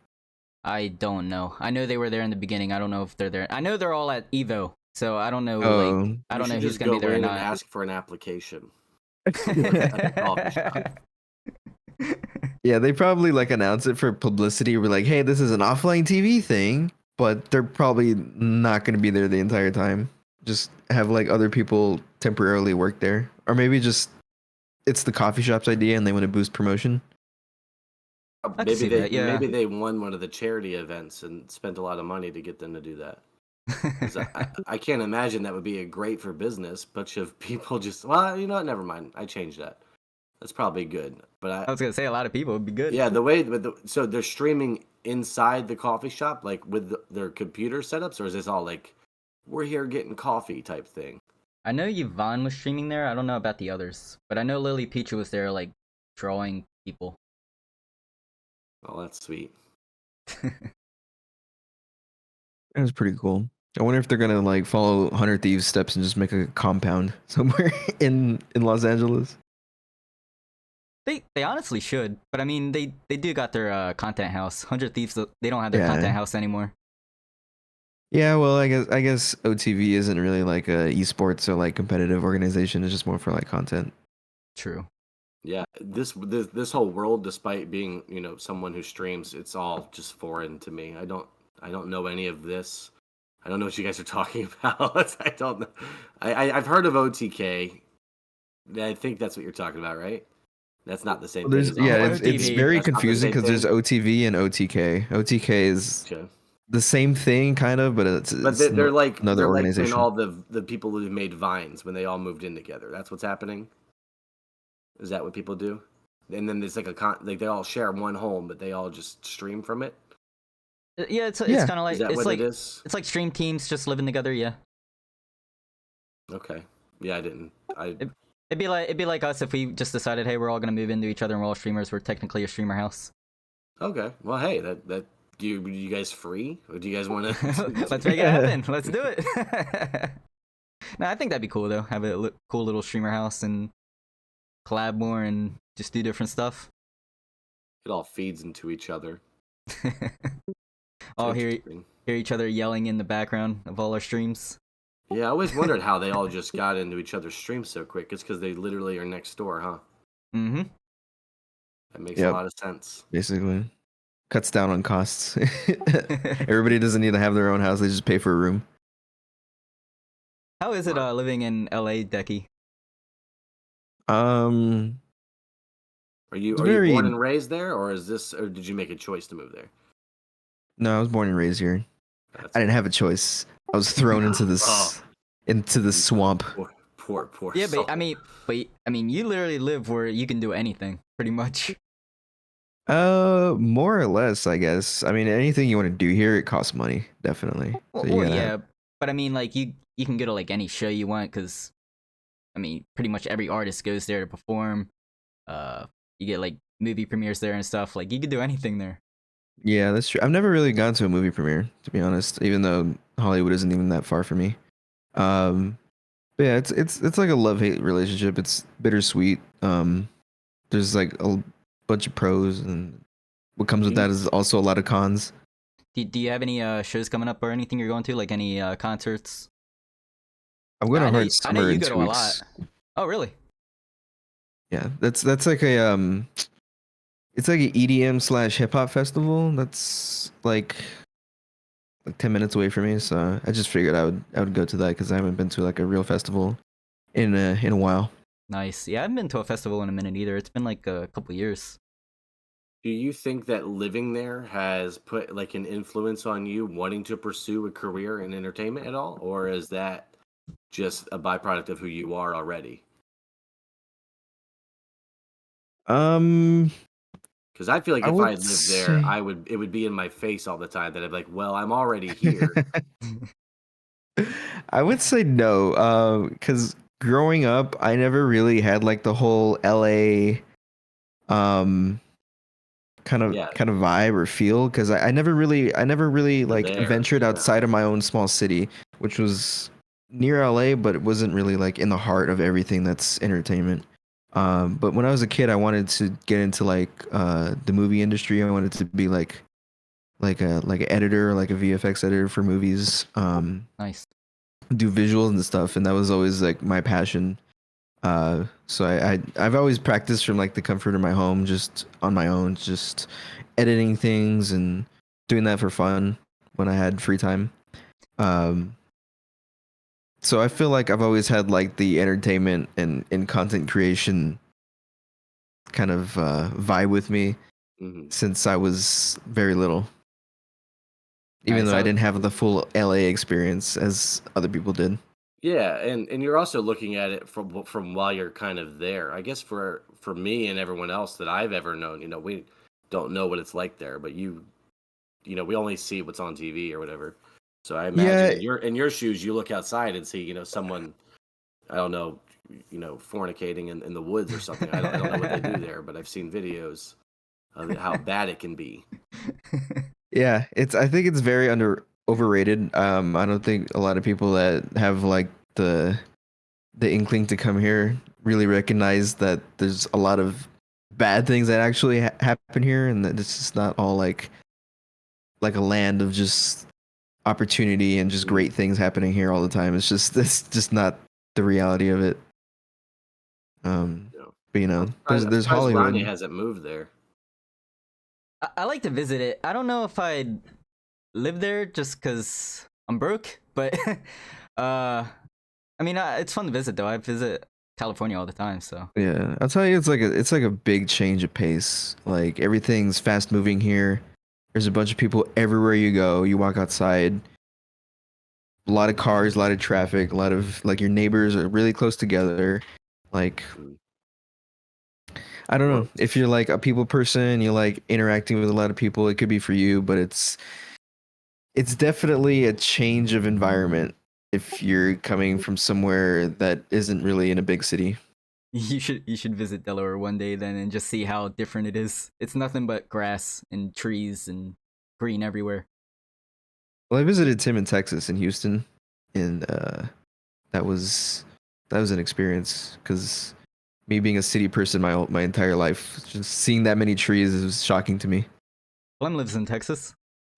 I don't know. I know they were there in the beginning. I don't know if they're there. I know they're all at Evo, so I don't know. Like, I don't know who's gonna be there or and not. ask for an application. At the coffee shop. Yeah, they probably like announce it for publicity. We're like, hey, this is an offline TV thing, but they're probably not gonna be there the entire time. Just have like other people temporarily work there, or maybe just it's the coffee shop's idea and they want to boost promotion. Maybe they won one of the charity events and spent a lot of money to get them to do that. I can't imagine that would be a great for business. Bunch of people just, well, you know what? Never mind. I changed that. That's probably good. But I was gonna say a lot of people would be good. Yeah, so they're streaming inside the coffee shop, like with their computer setups, or is this all like we're here getting coffee type thing? I know Yvonne was streaming there. I don't know about the others, but I know Lily Peach was there, like drawing people. Oh, that's sweet. That's pretty cool. I wonder if they're gonna like follow 100 Thieves steps and just make a compound somewhere in Los Angeles. They honestly should, but I mean they do got their content house. 100 Thieves, they don't have their content house anymore. Yeah, well, I guess OTV isn't really like a esports or like competitive organization. It's just more for like content. True. Yeah, this whole world, despite being someone who streams, it's all just foreign to me. I don't know any of this. I don't know what you guys are talking about. I don't know. I've heard of OTK. I think that's what you're talking about, right? That's not the same thing. It's very confusing because there's OTV and OTK. OTK is the same thing, kind of, but they're like another organization. Like all the people who made Vines when they all moved in together. That's what's happening. Is that what people do? And then there's like like they all share one home, but they all just stream from it. Yeah, it's kind of like is that it's what like it is? It's like stream teams just living together. Yeah. Okay. Yeah, I didn't. It'd be like us if we just decided, hey, we're all gonna move into each other and we're all streamers. We're technically a streamer house. Okay. Well, hey, that do you guys free, or do you guys want to? Let's make it happen. Let's do it. No, I think that'd be cool though. Have a cool little streamer house and collab more and just do different stuff. It all feeds into each other. All hear each other yelling in the background of all our streams. Yeah, I always wondered how they all just got into each other's streams so quick. It's because they literally are next door, huh? Mm-hmm. That makes a lot of sense. Basically, cuts down on costs. Everybody doesn't need to have their own house; they just pay for a room. How is it living in LA, Deckie? Are you born and raised there, or did you make a choice to move there? No, I was born and raised here. I didn't have a choice. I was thrown into this into the swamp. Poor. Yeah, but I mean, you literally live where you can do anything, pretty much. More or less, I guess. I mean, anything you want to do here, it costs money, definitely. Yeah, but I mean, like you can go to like any show you want, because I mean, pretty much every artist goes there to perform. You get like movie premieres there and stuff. Like you could do anything there. Yeah, that's true. I've never really gone to a movie premiere, to be honest, even though Hollywood isn't even that far from me. But yeah, it's like a love-hate relationship. It's bittersweet. There's like a bunch of pros, and what comes with that is also a lot of cons. Do you have any shows coming up or anything you're going to, like any concerts? I'm going to Hard Summer I know you in go 2 to weeks. a lot. Oh, really? Yeah, that's like a it's like an EDM / hip hop festival. That's like 10 minutes away from me, so I just figured I would go to that because I haven't been to like a real festival in a while. Nice. Yeah, I haven't been to a festival in a minute either. It's been like a couple years. Do you think that living there has put like an influence on you wanting to pursue a career in entertainment at all, or is that just a byproduct of who you are already? Um, Because I feel like I if I would had lived there, say it would be in my face all the time that I'd be like, well, I'm already here. I would say no. Because growing up, I never really had like the whole LA um Yeah, kind of vibe or feel because I never really you're like there. ventured Yeah. outside of my own small city, which was near LA, but it wasn't really like in the heart of everything that's entertainment. But when I was a kid, I wanted to get into like the movie industry. I wanted to be like an editor, like a VFX editor for movies. Nice. Do visuals and stuff, and that was always like my passion. So I've always practiced from like the comfort of my home, just on my own, just editing things and doing that for fun when I had free time. Um, so I feel like I've always had like the entertainment and content creation kind of vibe with me Hmm. since I was very little. Even Nice. though I didn't have the full LA experience as other people did. Yeah, and you're also looking at it from while you're kind of there. I guess for me and everyone else that I've ever known, we don't know what it's like there, but we only see what's on TV or whatever. So I imagine Yeah, in your shoes, you look outside and see, someone, I don't know, fornicating in the woods or something. I don't know what they do there, but I've seen videos of how bad it can be. yeah, I think it's very overrated. I don't think a lot of people that have like the inkling to come here really recognize that there's a lot of bad things that actually happen here, and that it's just not all like a land of just opportunity and just great things happening here all the time. It's just not the reality of it. But I'm there's surprised Ronnie Hollywood. hasn't moved there. I like to visit it. I don't know if I'd live there just because I'm broke, but I mean, it's fun to visit though. I visit California all the time, so. Yeah, I'll tell you, it's like a big change of pace. Like everything's fast moving here. There's a bunch of people everywhere you go. You walk outside, a lot of cars, a lot of traffic, a lot of like your neighbors are really close together. Like I don't know, if you're like a people person, you like interacting with a lot of people, it could be for you, but it's definitely a change of environment if you're coming from somewhere that isn't really in a big city. You should visit Delaware one day then and just see how different it is. It's nothing but grass and trees and green everywhere. Well, I visited Tim in Texas in Houston, and that was that was an experience because me being a city person my entire life, just seeing that many trees is shocking to me. Flem lives in Texas.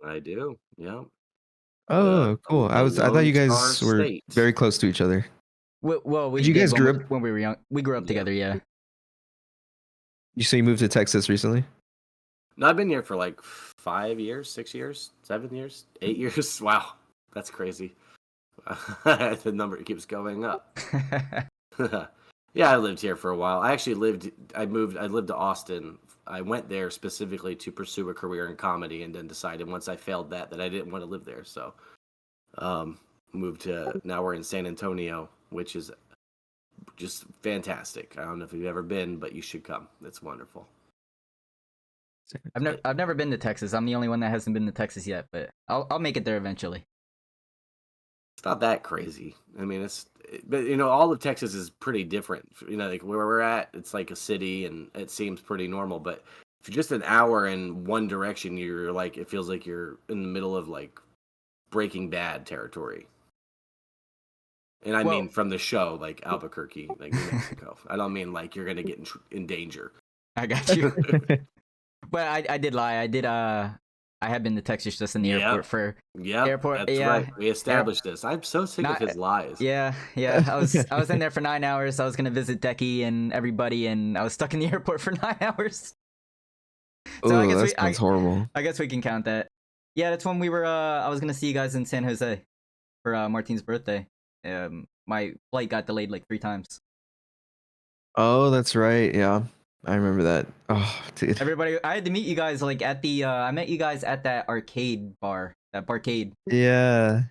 I do. Yeah. Oh, cool. The I thought Lone you Star guys were State. very close to each other. Well, we Did you did guys when grew we, up? when we were young. We grew up Yeah. together, yeah. You say you moved to Texas recently? No, I've been here for like 5 years, 6 years, 7 years, 8 years. Wow, that's crazy. The number keeps going up. Yeah, I lived here for a while. I lived to Austin. I went there specifically to pursue a career in comedy, and then decided once I failed that I didn't want to live there. So, moved to, now we're in San Antonio, which is just fantastic. I don't know if you've ever been, but you should come. It's wonderful. I've never been to Texas. I'm the only one that hasn't been to Texas yet, but I'll make it there eventually. It's not that crazy. I mean, but all of Texas is pretty different. Like where we're at, it's like a city, and it seems pretty normal. But if you're just an hour in one direction, you're like, it feels like you're in the middle of like Breaking Bad territory. And I mean from the show, like Albuquerque, like New Mexico. I don't mean like you're gonna get in danger. I got you. But I did lie. I had been to Texas just in the airport for airport. That's yeah, right. We established this. I'm so sick of his lies. Yeah. I was in there for 9 hours. I was gonna visit Deckie and everybody, and I was stuck in the airport for 9 hours. So Oh, that sounds horrible. I guess we can count that. Yeah, that's when we were. I was gonna see you guys in San Jose for Martine's birthday. My flight got delayed like 3 times. Oh, that's right. Yeah, I remember that. Oh, dude. Everybody, I had to meet you guys like at the. I met you guys at that arcade bar, that barcade. Yeah.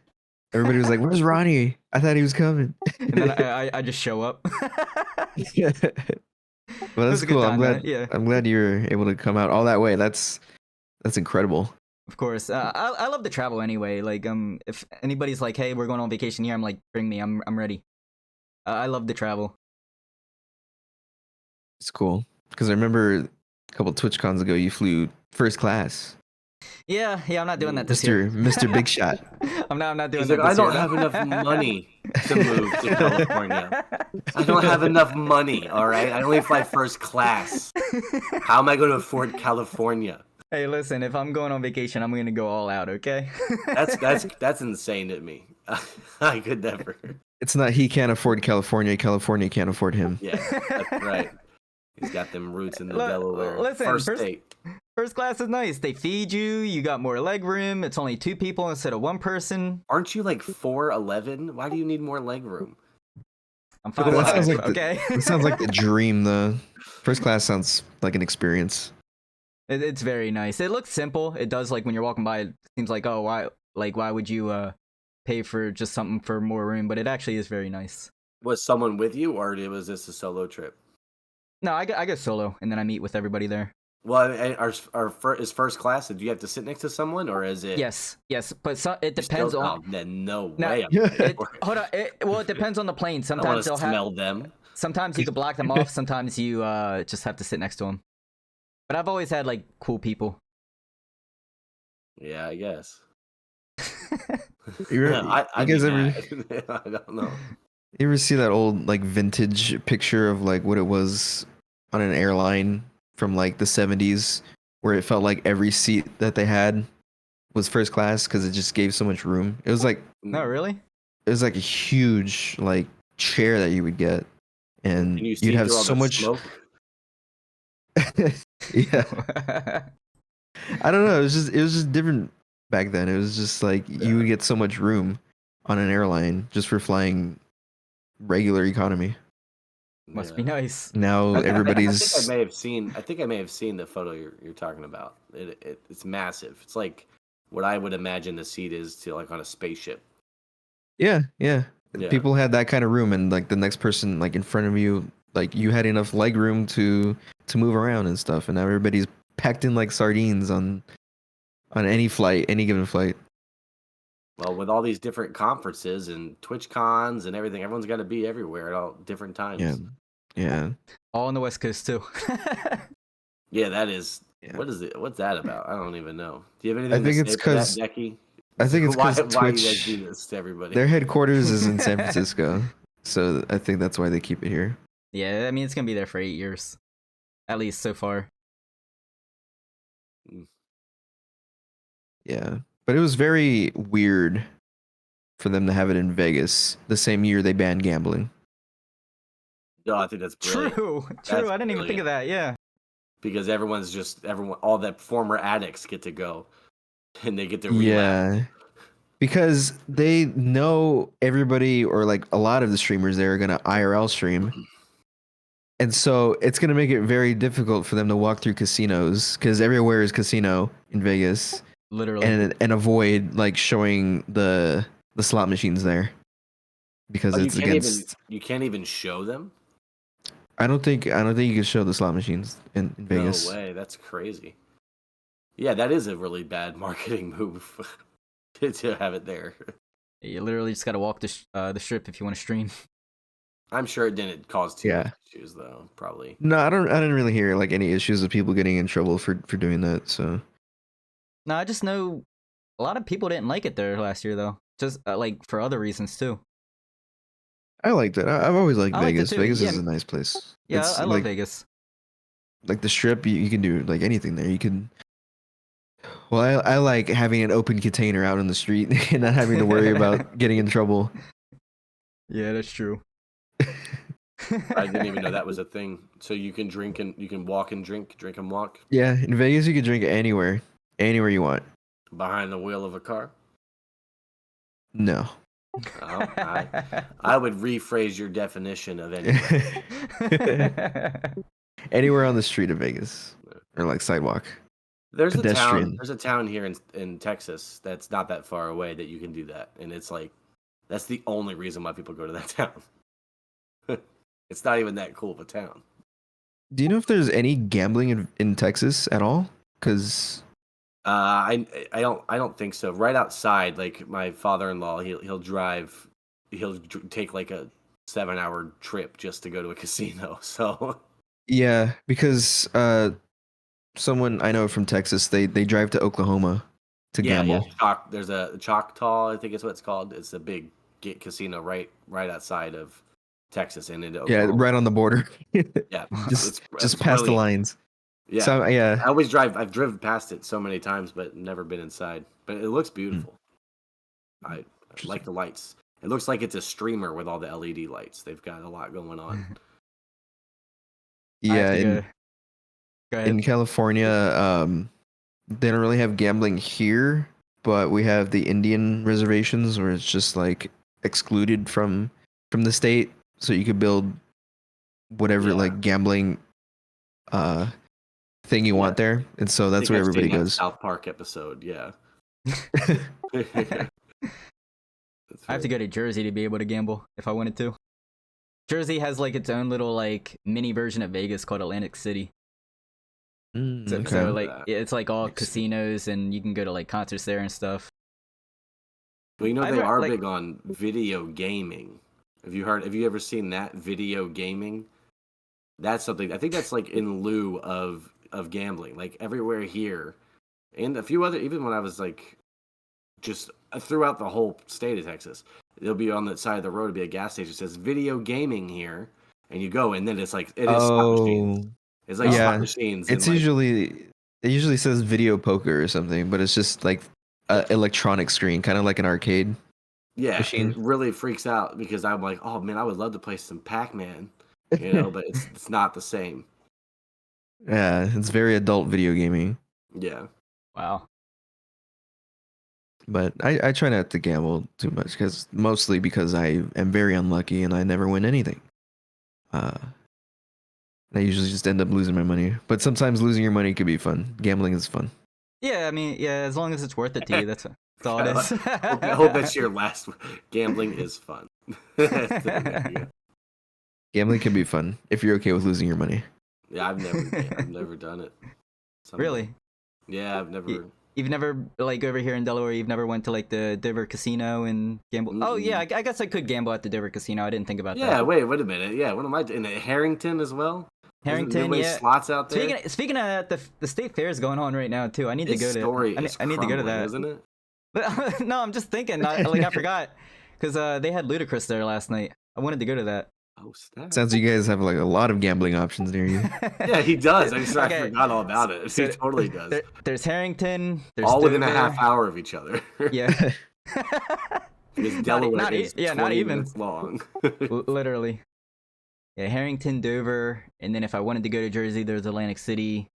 Everybody was like, "Where's Ronnie? I thought he was coming." And then I just show up. Well, It that's was a good cool. I'm time, glad. yeah. I'm glad you're able to come out all that way. That's incredible. Of course. I love to travel anyway. Like if anybody's like, hey, we're going on vacation here, I'm like, bring me. I'm ready. I love to travel. It's cool because I remember a couple TwitchCons ago you flew first class. Yeah, I'm not doing that this year. Mr. Big Shot. I'm not doing He's that like, I this year. don't have enough money to move to California. I don't have enough money. All right, I only fly first class. How am I going to afford California? Hey, listen, if I'm going on vacation, I'm gonna go all out. Okay. That's insane to me. I could never. It's not he can't afford California. California can't afford him. Yeah, that's right. He's got them roots in the Delaware. Listen, first state. First class is nice. They feed you. You got more leg room. It's only 2 people instead of 1 person. Aren't you like 4'11"? Why do you need more leg room? I'm 5'5". That sounds like okay. It sounds like the dream. The first class sounds like an experience. It's very nice. It looks simple. It does, like when you're walking by. It seems like, oh, why would you pay for just something for more room? But it actually is very nice. Was someone with you, or was this a solo trip? No, I go solo, and then I meet with everybody there. Well, is first class? Do you have to sit next to someone, or is it? Yes, but it depends on. Then no Now, way. Hold on. Well, it depends on the plane. I Sometimes want to they'll smell them. Sometimes you can block them off. Sometimes you just have to sit next to them. But I've always had like cool people. Yeah, I guess. You guys ever? I don't know. You ever see that old like vintage picture of like what it was on an airline from like the 70s where it felt like every seat that they had was first class because it just gave so much room. It was like No, really? it was like a huge like chair that you would get and you'd have so much smoke? Yeah. I don't know, it was just different back then. It was just like you would get so much room on an airline just for flying regular economy. Must be nice. Now everybody's. I think I may have seen the photo you're talking about. It's massive. It's like what I would imagine the seat is to like on a spaceship. Yeah. People had that kind of room, and like the next person like in front of you, like you had enough leg room to move around and stuff. And now everybody's packed in like sardines on any given flight. Well, with all these different conferences and Twitchcons and everything, everyone's got to be everywhere at all different times. Yeah. All on the West Coast too. Yeah, that is. Yeah. What is it? What's that about? I don't even know. Do you have anything? I think to it's say for that, because Deckie? I think it's because why Twitch. you guys do this to everybody? Their headquarters is in San Francisco, so I think that's why they keep it here. Yeah, I mean it's gonna be there for 8 years, at least so far. Yeah, but it was very weird for them to have it in Vegas the same year they banned gambling. No, I think that's brilliant. True. That's I didn't even think of that. Yeah. Because everyone, all the former addicts get to go, and they get to relapse. Yeah, because they know everybody or like a lot of the streamers there are gonna IRL stream, and so it's gonna make it very difficult for them to walk through casinos because everywhere is casino in Vegas. Literally. And avoid like showing the slot machines there because it's against. You can't even show them. I don't think you can show the slot machines in Vegas. No way, that's crazy. Yeah, that is a really bad marketing move to have it there. You literally just gotta walk the strip if you want to stream. I'm sure it didn't cause too much issues though. Probably. No, I didn't really hear like any issues of people getting in trouble for doing that. So. No, I just know a lot of people didn't like it there last year though. Just like for other reasons too. I liked it. I've always liked Vegas. Vegas is a nice place. Yeah, I love like, Vegas. Like the strip, you can do like anything there. You can. Well, I like having an open container out in the street and not having to worry about getting in trouble. Yeah, that's true. I didn't even know that was a thing. So you can drink and you can walk and drink and walk. Yeah, in Vegas you can drink anywhere you want. Behind the wheel of a car? No. Oh, I would rephrase your definition of anywhere. Anywhere on the street of Vegas or like sidewalk. There's a town here in Texas that's not that far away that you can do that, and it's like that's the only reason why people go to that town. It's not even that cool of a town. Do you know if there's any gambling in Texas at all? Because I don't think so. Right outside, like my father-in-law, he'll drive, take like a 7-hour trip just to go to a casino. So yeah, because someone I know from Texas, they drive to Oklahoma to yeah. gamble. There's a Choctaw, I think is what it's called. It's a big casino right outside of Texas and into Yeah, Oklahoma. right on the border. Yeah, just it's past the really lines. yeah. So yeah, I always drive. I've driven past it so many times, but never been inside. But it looks beautiful. I like the lights. It looks like it's a streamer with all the LED lights. They've got a lot going on. I have yeah. to go. Go ahead. In California, they don't really have gambling here, but we have the Indian reservations where it's just like excluded from the state, so you could build whatever like gambling thing you want there, and so that's where everybody goes. South Park episode, yeah. I have to go to Jersey to be able to gamble if I wanted to. Jersey has like its own little like mini version of Vegas called Atlantic City. So like it's like all casinos and you can go to like concerts there and stuff. Well, you know they are big on video gaming. Have you ever seen that, video gaming? That's something I think that's like in lieu of gambling. Like everywhere here and a few other, even when I was like just throughout the whole state of Texas, there'll be on the side of the road, be a gas station that says video gaming here, and you go and then it's like it is slot machines. It's like slot machines. It usually says video poker or something, but it's just like an electronic screen, kind of like an arcade. Yeah, machine. It really freaks out because I'm like, oh man, I would love to play some Pac-Man, but it's not the same. Yeah, it's very adult video gaming. Yeah. Wow. But I try not to gamble too much mostly because I am very unlucky and I never win anything. I usually just end up losing my money. But sometimes losing your money could be fun. Gambling is fun. Yeah, I mean, yeah, as long as it's worth it to you, that's all it is. I hope that's your last. Gambling is fun. Gambling can be fun if you're okay with losing your money. Yeah, I've never done it. Really? Yeah, I've never. You've never, like, over here in Delaware, you've never went to, like, the Dover Casino and gamble? Mm-hmm. Oh, yeah, I guess I could gamble at the Dover Casino. I didn't think about that. Yeah, wait a minute. Yeah, what am I doing? In Harrington as well? Harrington, yeah. Slots out there? Speaking of that, the state fair is going on right now, too. I need to go to I need to go to that. Isn't it? But, no, I'm just thinking. I forgot. Because they had Ludacris there last night. I wanted to go to that. Oh, snap. Sounds like you guys have like a lot of gambling options near you. Yeah, he does. I forgot all about it. He totally does. There's Harrington. There's all within a half hour of each other. Yeah. Because Delaware is 20 not even minutes long. Literally. Yeah, Harrington, Dover, and then if I wanted to go to Jersey, there's Atlantic City.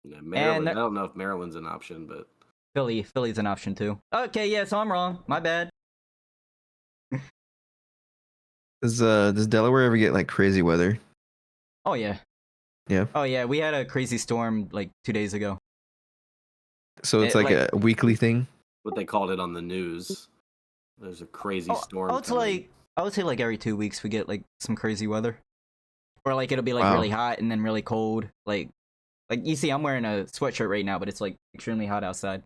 Yeah, Maryland. I don't know if Maryland's an option, but Philly's an option too. Okay, yeah, so I'm wrong. My bad. Does Delaware ever get like crazy weather? Oh yeah. Yeah. Oh yeah, we had a crazy storm like 2 days ago. So it's like a weekly thing? What they called it on the news. There's a crazy storm. Oh, it's like I would say like every 2 weeks we get like some crazy weather. Or like it'll be like really hot and then really cold. Like you see I'm wearing a sweatshirt right now, but it's like extremely hot outside.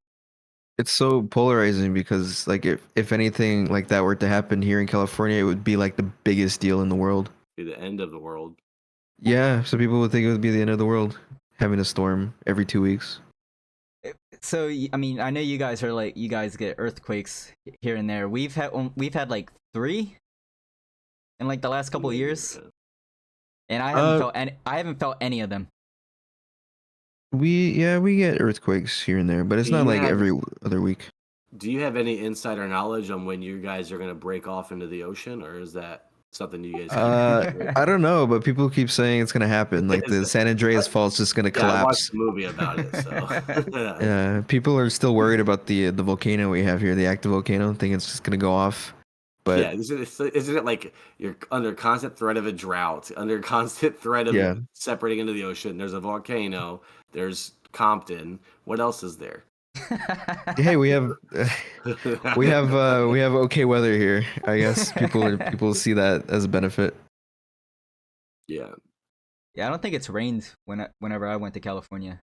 It's so polarizing because like if anything like that were to happen here in California, it would be like the biggest deal in the world. Be the end of the world. Yeah, so people would think it would be the end of the world having a storm every 2 weeks. So I mean, I know you guys get earthquakes here and there. We've had like 3 in like the last couple of years, and I haven't felt any of them. We get earthquakes here and there, but it's not like every other week. Do you have any insider knowledge on when you guys are going to break off into the ocean, or is that something you guys I don't know, but people keep saying it's going to happen. Like the San Andreas Fault's just going to collapse. I watched a movie about it, so. Yeah, people are still worried about the volcano we have here, the active volcano. Think it's just going to go off. But yeah, isn't it like you're under constant threat of a drought, under constant threat of separating into the ocean? There's a volcano. There's Compton. What else is there? Hey, we have okay weather here. I guess people see that as a benefit. Yeah, Yeah, I don't think it's rained whenever I went to California.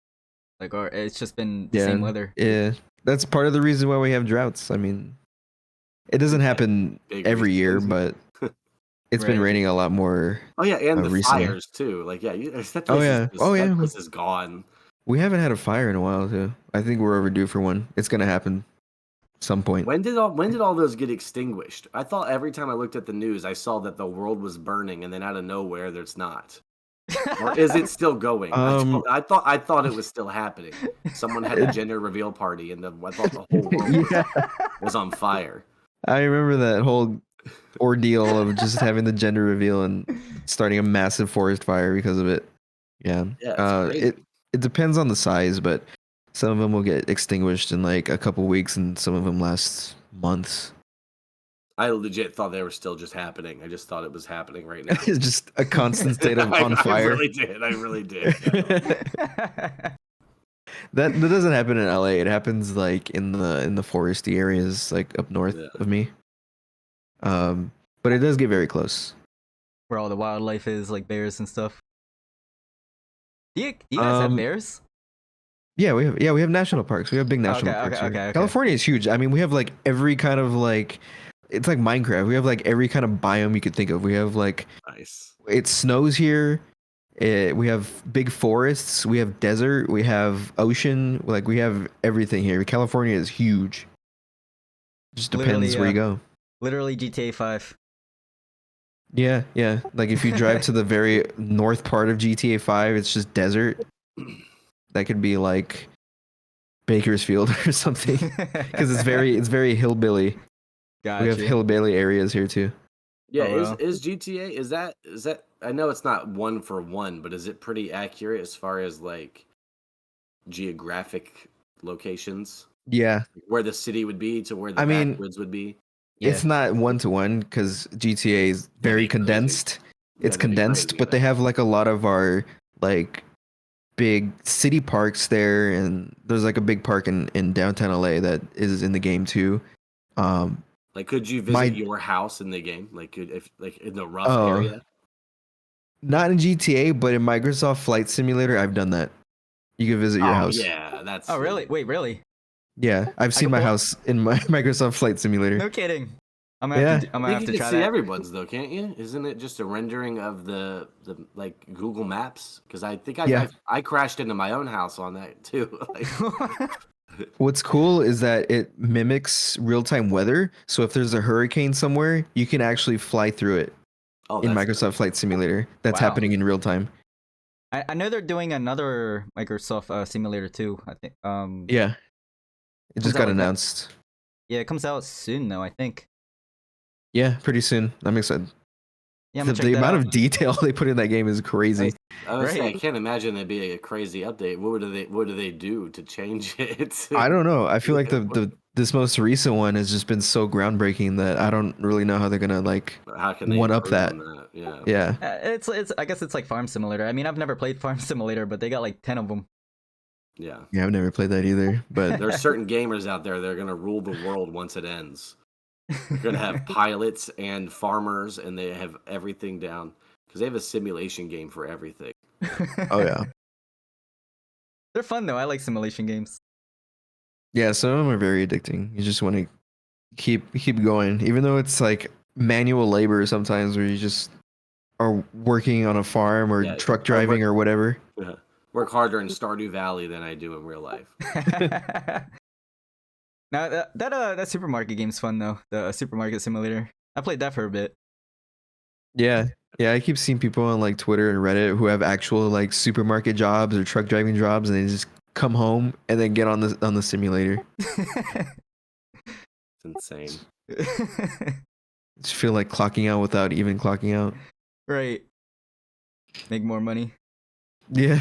Like, or it's just been the Yeah, same weather. yeah. That's part of the reason why we have droughts. I mean, it doesn't happen Big every year, reason. but it's been Right. raining a lot more. Oh yeah, and the Recently. fires too. Like that Oh place is yeah, just, oh that yeah. place is gone. We haven't had a fire in a while too. I think we're overdue for one. It's gonna happen some point. When did all those get extinguished? I thought every time I looked at the news, I saw that the world was burning, and then out of nowhere, there's not. Or is it still going? I thought it was still happening. Someone had a gender reveal party, and I thought the whole world Yeah, was on fire. I remember that whole ordeal of just having the gender reveal and starting a massive forest fire because of it. Yeah. Yeah, it's crazy. It depends on the size, but some of them will get extinguished in like a couple weeks, and some of them last months. I legit thought they were still just happening. I just thought it was happening right now. It's just a constant state of on fire. I really did. That doesn't happen in LA. It happens like in the foresty areas, like up north of me. But it does get very close. Where all the wildlife is, like bears and stuff. Do you guys have bears? Yeah, we have national parks. We have big national parks. Okay. California is huge. I mean, we have like every kind of like, it's like Minecraft. We have like every kind of biome you could think of. We have like, nice. It snows here. We have big forests. We have desert. We have ocean. Like we have everything here. California is huge. Just depends where you go. Literally GTA 5. Yeah. Like if you drive to the very north part of GTA 5, it's just desert. That could be like Bakersfield or something, because it's very hillbilly. Gotcha. We have hillbilly areas here too. Yeah, is GTA is that I know it's not one for one, but is it pretty accurate as far as like geographic locations? Yeah, where the city would be to where the backwoods would be. It's not 1-to-1 because GTA is very condensed. It's condensed, but they have like a lot of our like big city parks there, and there's like a big park in downtown LA that is in the game too. Like, could you visit your house in the game? Like, if like in the rough area? Not in GTA, but in Microsoft Flight Simulator, I've done that. You can visit your house. Yeah, that's. Oh, really? Wait, really? Yeah, I've seen my house in my Microsoft Flight Simulator. No kidding. I'm gonna have to try that. You can see everyone's though, can't you? Isn't it just a rendering of the like Google Maps? Because I think I crashed into my own house on that too. What's cool is that it mimics real-time weather. So if there's a hurricane somewhere, you can actually fly through it in Microsoft Flight Simulator. That's happening in real time. I know they're doing another Microsoft simulator too. I think. Yeah, it just got announced. Yeah, it comes out soon though, I think. Yeah, pretty soon. I'm excited. Yeah, the amount of detail they put in that game is crazy. I can't imagine it'd be a crazy update. What do they do to change it? I don't know. I feel like this most recent one has just been so groundbreaking that I don't really know how they're gonna like one up that. Yeah. It's I guess it's like Farm Simulator. I mean, I've never played Farm Simulator, but they got like 10 of them. Yeah, I've never played that either. But there's certain gamers out there that are gonna rule the world once it ends. They're gonna have pilots and farmers, and they have everything down because they have a simulation game for everything. Oh yeah, they're fun though. I like simulation games. Yeah, some of them are very addicting. You just want to keep going, even though it's like manual labor sometimes, where you just are working on a farm or truck driving or whatever. Yeah. Work harder in Stardew Valley than I do in real life. Now that supermarket game's fun though. The supermarket simulator. I played that for a bit. Yeah, I keep seeing people on like Twitter and Reddit who have actual like supermarket jobs or truck driving jobs, and they just come home and then get on the simulator. It's insane. Just feel like clocking out without even clocking out. Right. Make more money. Yeah.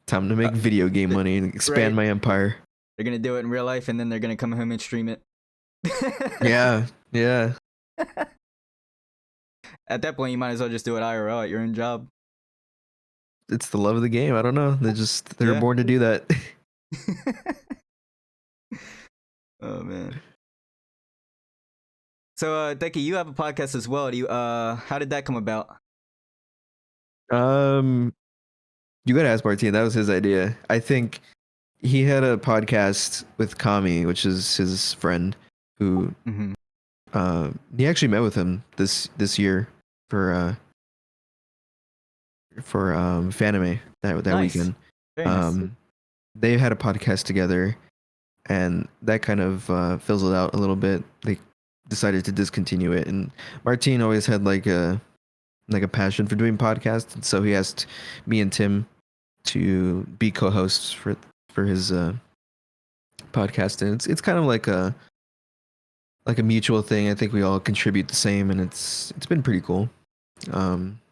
Time to make video game money and expand my empire. They're gonna do it in real life, and then they're gonna come home and stream it. Yeah. At that point, you might as well just do it IRL at your own job. It's the love of the game. I don't know. They're born to do that. Oh man. So, Deckie, you have a podcast as well. Do you? How did that come about? You gotta ask Martin. That was his idea. I think he had a podcast with Kami, which is his friend, who he actually met with him this year for Fanime that Nice. weekend. Very nice. They had a podcast together, and that kind of fizzled out a little bit. They decided to discontinue it, and Martin always had like a passion for doing podcasts, and so he asked me and Tim to be co-hosts for his podcast, and it's kind of like a mutual thing. I think we all contribute the same, and it's been pretty cool.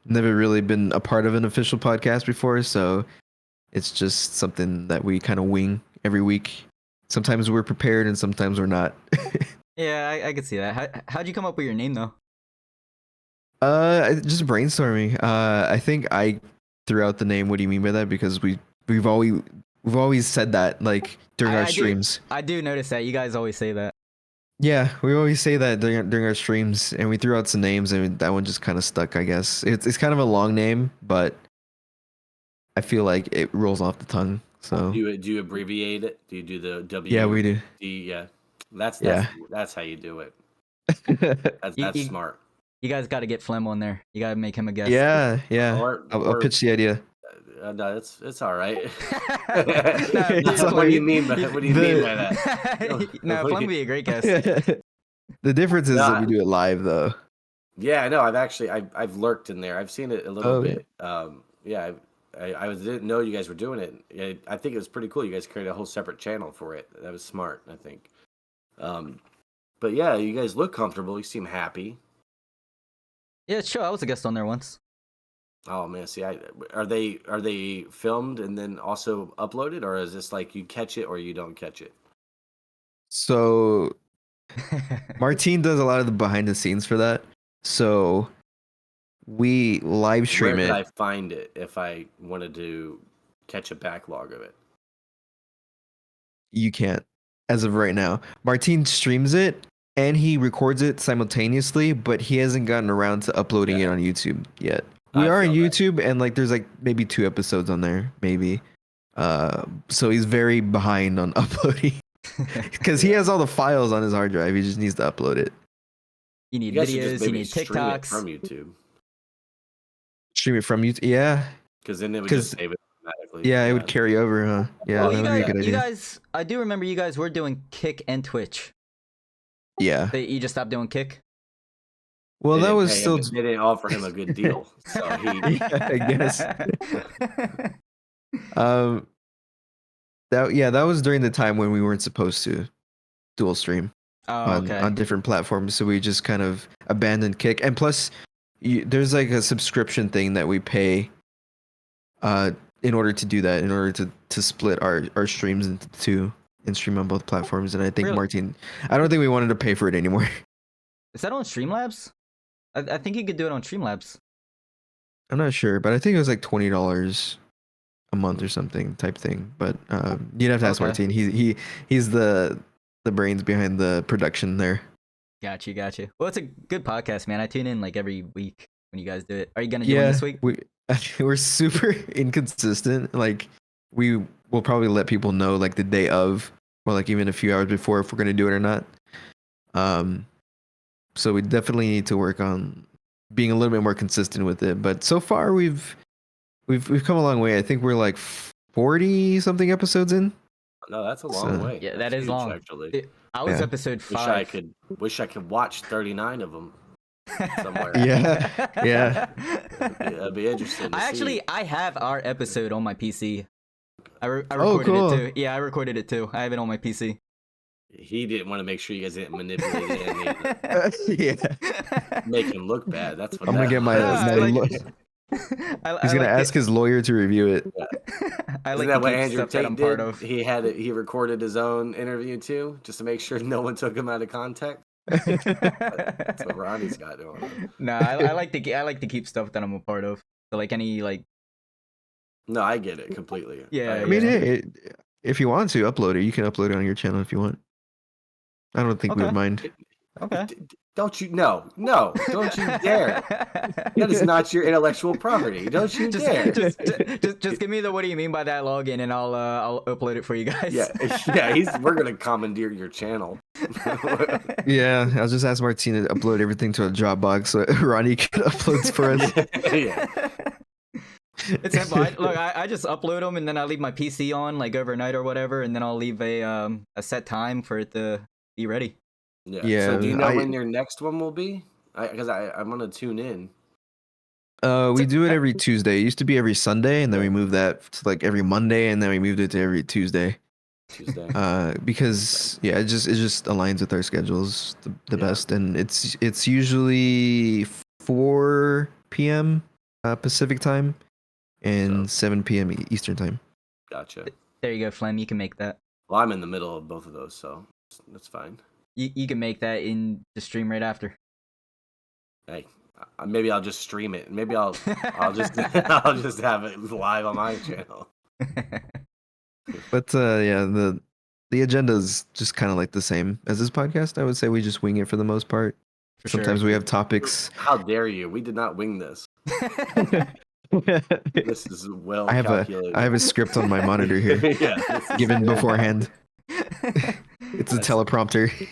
Never really been a part of an official podcast before, so it's just something that we kind of wing every week. Sometimes we're prepared, and sometimes we're not. Yeah, I could see that. How'd you come up with your name though? Just brainstorming. I think I threw out the name. What do you mean by that? Because we've always said that like during our streams. I do notice that you guys always say that. Yeah, we always say that during our streams, and we threw out some names, and that one just kind of stuck. I guess it's kind of a long name, but I feel like it rolls off the tongue. So do you abbreviate it? Do you do the W? Yeah, we do. Yeah, that's how you do it. That's smart. You guys got to get Flem on there. You got to make him a guest. Yeah. I'll pitch the idea. No, it's all right. What do you mean by that? No, Flem would be a great guest. The difference is that we do it live, though. Yeah, I know. I've lurked in there. I've seen it a little bit. Yeah. I didn't know you guys were doing it. I think it was pretty cool. You guys created a whole separate channel for it. That was smart, I think. But yeah, you guys look comfortable. You seem happy. Yeah, sure. I was a guest on there once. Oh man, see, are they filmed and then also uploaded, or is this like you catch it or you don't catch it? So Martin does a lot of the behind the scenes for that. So we live stream it. Where could I find it if I wanted to catch a backlog of it? You can't, as of right now. Martin streams it and he records it simultaneously, but he hasn't gotten around to uploading it on YouTube yet. We are on YouTube, and like there's like maybe 2 episodes on there, maybe. So he's very behind on uploading because he has all the files on his hard drive. He just needs to upload it. You need videos. You need TikToks from YouTube. Stream it from YouTube, yeah. Because then it would just save it automatically. Yeah, it would carry over, huh? Yeah, that would be a good idea. You guys, I do remember you guys were doing Kick and Twitch. Yeah. You just stopped doing Kick? Well, that was still. They didn't offer him a good deal, so he. I guess. That was during the time when we weren't supposed to dual stream on different platforms, so we just kind of abandoned Kick. And plus, there's like a subscription thing that we pay in order to do that, in order to split our streams into 2 and stream on both platforms. And I think Martin, I don't think we wanted to pay for it anymore. Is that on Streamlabs? I think you could do it on Streamlabs. I'm not sure, but I think it was like $20 a month or something type thing. But you'd have to ask Martin. He's the brains behind the production there. Got you. Well, it's a good podcast, man. I tune in like every week when you guys do it. Are you gonna do it this week? We're super inconsistent. Like we will probably let people know like the day of, or like even a few hours before, if we're gonna do it or not. So we definitely need to work on being a little bit more consistent with it. But so far we've come a long way. I think we're like 40 something episodes in. No, that's a long way. Yeah, that is long. Actually, I was episode 5. Wish I could watch 39 of them somewhere. Yeah. That'd be interesting. I have our episode on my PC. I recorded it too. Yeah, I recorded it too. I have it on my PC. He didn't want to make sure you guys didn't manipulate it. Make him look bad. That's what I'm gonna get my he's gonna ask his lawyer to review it. I like that what Andrew Tate did? He recorded his own interview too, just to make sure no one took him out of context. That's what Ronnie's got doing. Nah, I like to keep stuff that I'm a part of. So like any like. No, I get it completely. Yeah, I mean, if you want to upload it, you can upload it on your channel if you want. I don't think we would mind. Okay. Don't you? No, don't you dare. That is not your intellectual property. Don't you dare. Just give me the what do you mean by that login, and I'll upload it for you guys. Yeah. We're gonna commandeer your channel. Yeah, I'll just ask Martina to upload everything to a Dropbox so Ronnie can upload for us. Yeah. It's simple. I just upload them and then I leave my PC on like overnight or whatever, and then I'll leave a set time for it to be ready. Yeah. So do you know when your next one will be? Because I'm gonna tune in. We do it every Tuesday. It used to be every Sunday, and then we moved that to like every Monday, and then we moved it to every Tuesday. Because it just aligns with our schedules the best, and it's usually 4 p.m. Pacific time and 7 p.m. Eastern time. Gotcha. There you go, Flem. You can make that. Well, I'm in the middle of both of those, so that's fine. You can make that in the stream right after. Hey, maybe I'll just stream it. Maybe I'll just I'll just have it live on my channel. But the agenda is just kind of like the same as this podcast. I would say we just wing it for the most part. Sometimes we have topics. How dare you? We did not wing this. This is well calculated. I have a script on my monitor here. Given beforehand. It's a teleprompter.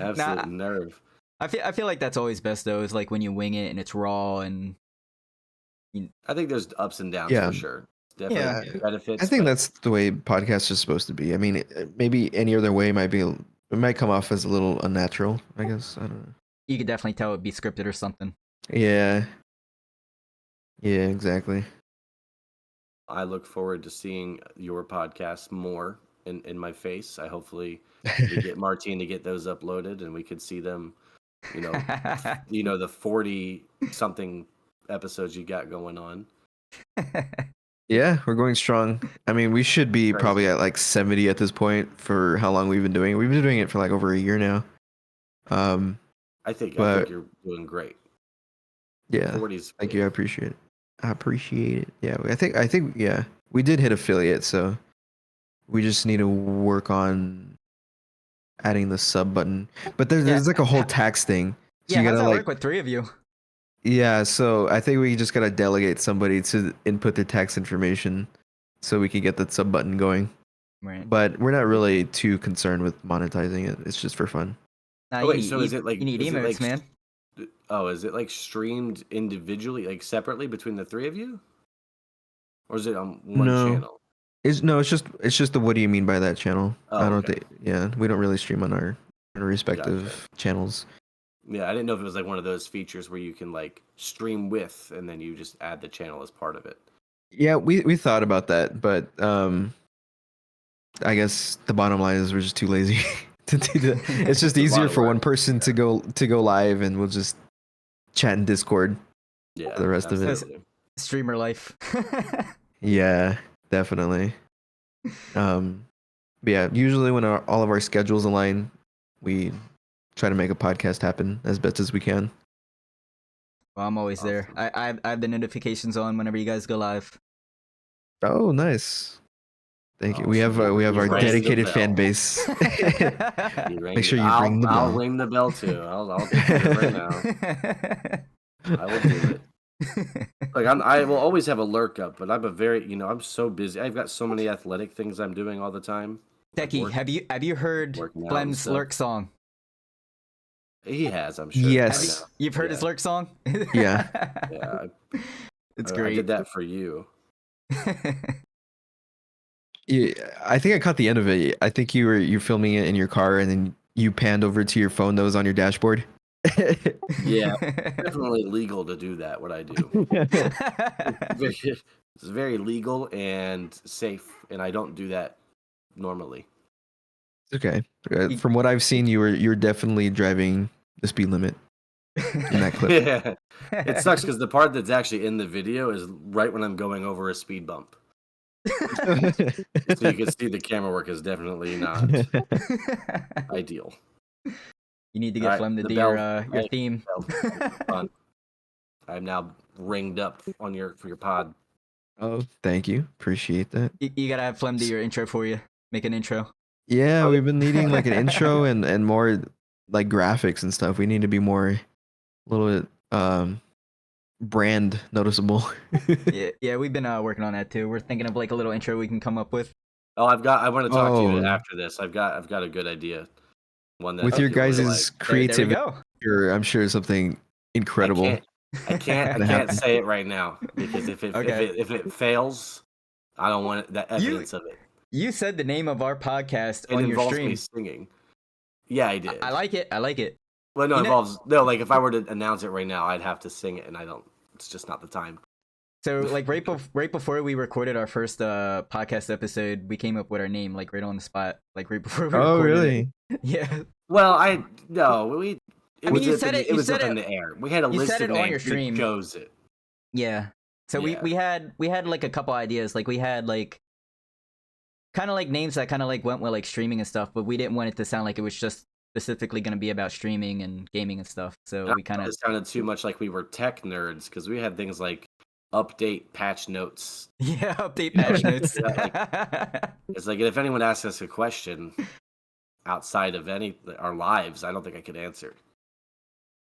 Absolute nerve. I feel like that's always best though, is like when you wing it and it's raw and I think there's ups and downs for sure. Definitely benefits. I think that's the way podcasts are supposed to be. I mean, maybe any other way it might come off as a little unnatural, I guess. I don't know. You could definitely tell it'd be scripted or something. Yeah. Yeah, exactly. I look forward to seeing your podcast more in my face. I hopefully we get Martine to get those uploaded and we could see them, the 40 something episodes you got going on. Yeah, we're going strong. I mean, we should be probably at like 70 at this point for how long we've been doing it. We've been doing it for like over a year now. I think you're doing great. Yeah. 40's thank you. I appreciate it. Yeah, I think we did hit affiliate, so we just need to work on adding the sub button. But there's like a whole tax thing. So you gotta work with 3 of you. Yeah, so I think we just gotta delegate somebody to input their tax information so we can get the sub button going. Right. But we're not really too concerned with monetizing it. It's just for fun. Is it like you need emotes, man? Oh, is it like streamed individually, like separately between the 3 of you, or is it on one channel? It's just the what do you mean by that channel? I don't think. Yeah, we don't really stream on our respective channels. Yeah, I didn't know if it was like one of those features where you can like stream with, and then you just add the channel as part of it. Yeah, we thought about that, but I guess the bottom line is we're just too lazy to do that. It's just easier for one person to go live, and we'll just chat in Discord. Yeah, for the rest of it. Streamer life. Yeah, definitely. But yeah, usually when all of our schedules align, we try to make a podcast happen as best as we can. Well, I'm always there. I have the notifications on whenever you guys go live. Oh, nice. Thank you. We have our dedicated fan base. Make sure you ring the bell. I'll ring the bell too. I'll do it right now. I will do it. Like I will always have a lurk up, but I'm I'm so busy. I've got so many athletic things I'm doing all the time. Deckie, have you heard Flem's lurk song? He has, I'm sure. Yes. You've heard his lurk song? Yeah. Yeah. It's great. I did that for you. Yeah, I think I caught the end of it. I think you're filming it in your car, and then you panned over to your phone that was on your dashboard. Yeah, definitely legal to do that. What I do, it's very legal and safe, and I don't do that normally. Okay, from what I've seen, you're definitely driving the speed limit in that clip. Yeah, it sucks because the part that's actually in the video is right when I'm going over a speed bump. So you can see the camera work is definitely not ideal. You need to get Flem to do your theme. I'm now ringed up for your pod. Oh, thank you. Appreciate that. You gotta have Flem do your intro for you. Make an intro. Yeah, we've been needing like an intro and more like graphics and stuff. We need to be more a little bit brand noticeable. Yeah, we've been working on that too. We're thinking of like a little intro we can come up with. Oh, I want to talk to you Oh. after this. I've got a good idea. One that With your people really guys' like. creativity, There we go. I'm sure something incredible. I can't say it right now because if Okay. if it fails, I don't want that evidence of it. You said the name of our podcast It on your involves stream. me singing. Yeah, I did. I like it. I like it. Well, no, You it know- involves no. Like if I were to announce it right now, I'd have to sing it, and I don't. It's just not the time. So like right before we recorded our first podcast episode, we came up with our name like right on the spot, like right before we recorded. Oh, really? It. Yeah. Well, it was you up said in, it- it was you up said in it- the air. We had a you list said of it on names. your stream. We chose it. Yeah. So Yeah. we had like a couple ideas. Like we had like kind of like names that kind of like went with like streaming and stuff, but we didn't want it to sound like it was just specifically going to be about streaming and gaming and stuff. So we kind of It sounded too much like we were tech nerds because we had things like update patch notes. yeah, update patch notes. It's like if anyone asks us a question outside of our lives, I don't think I could answer.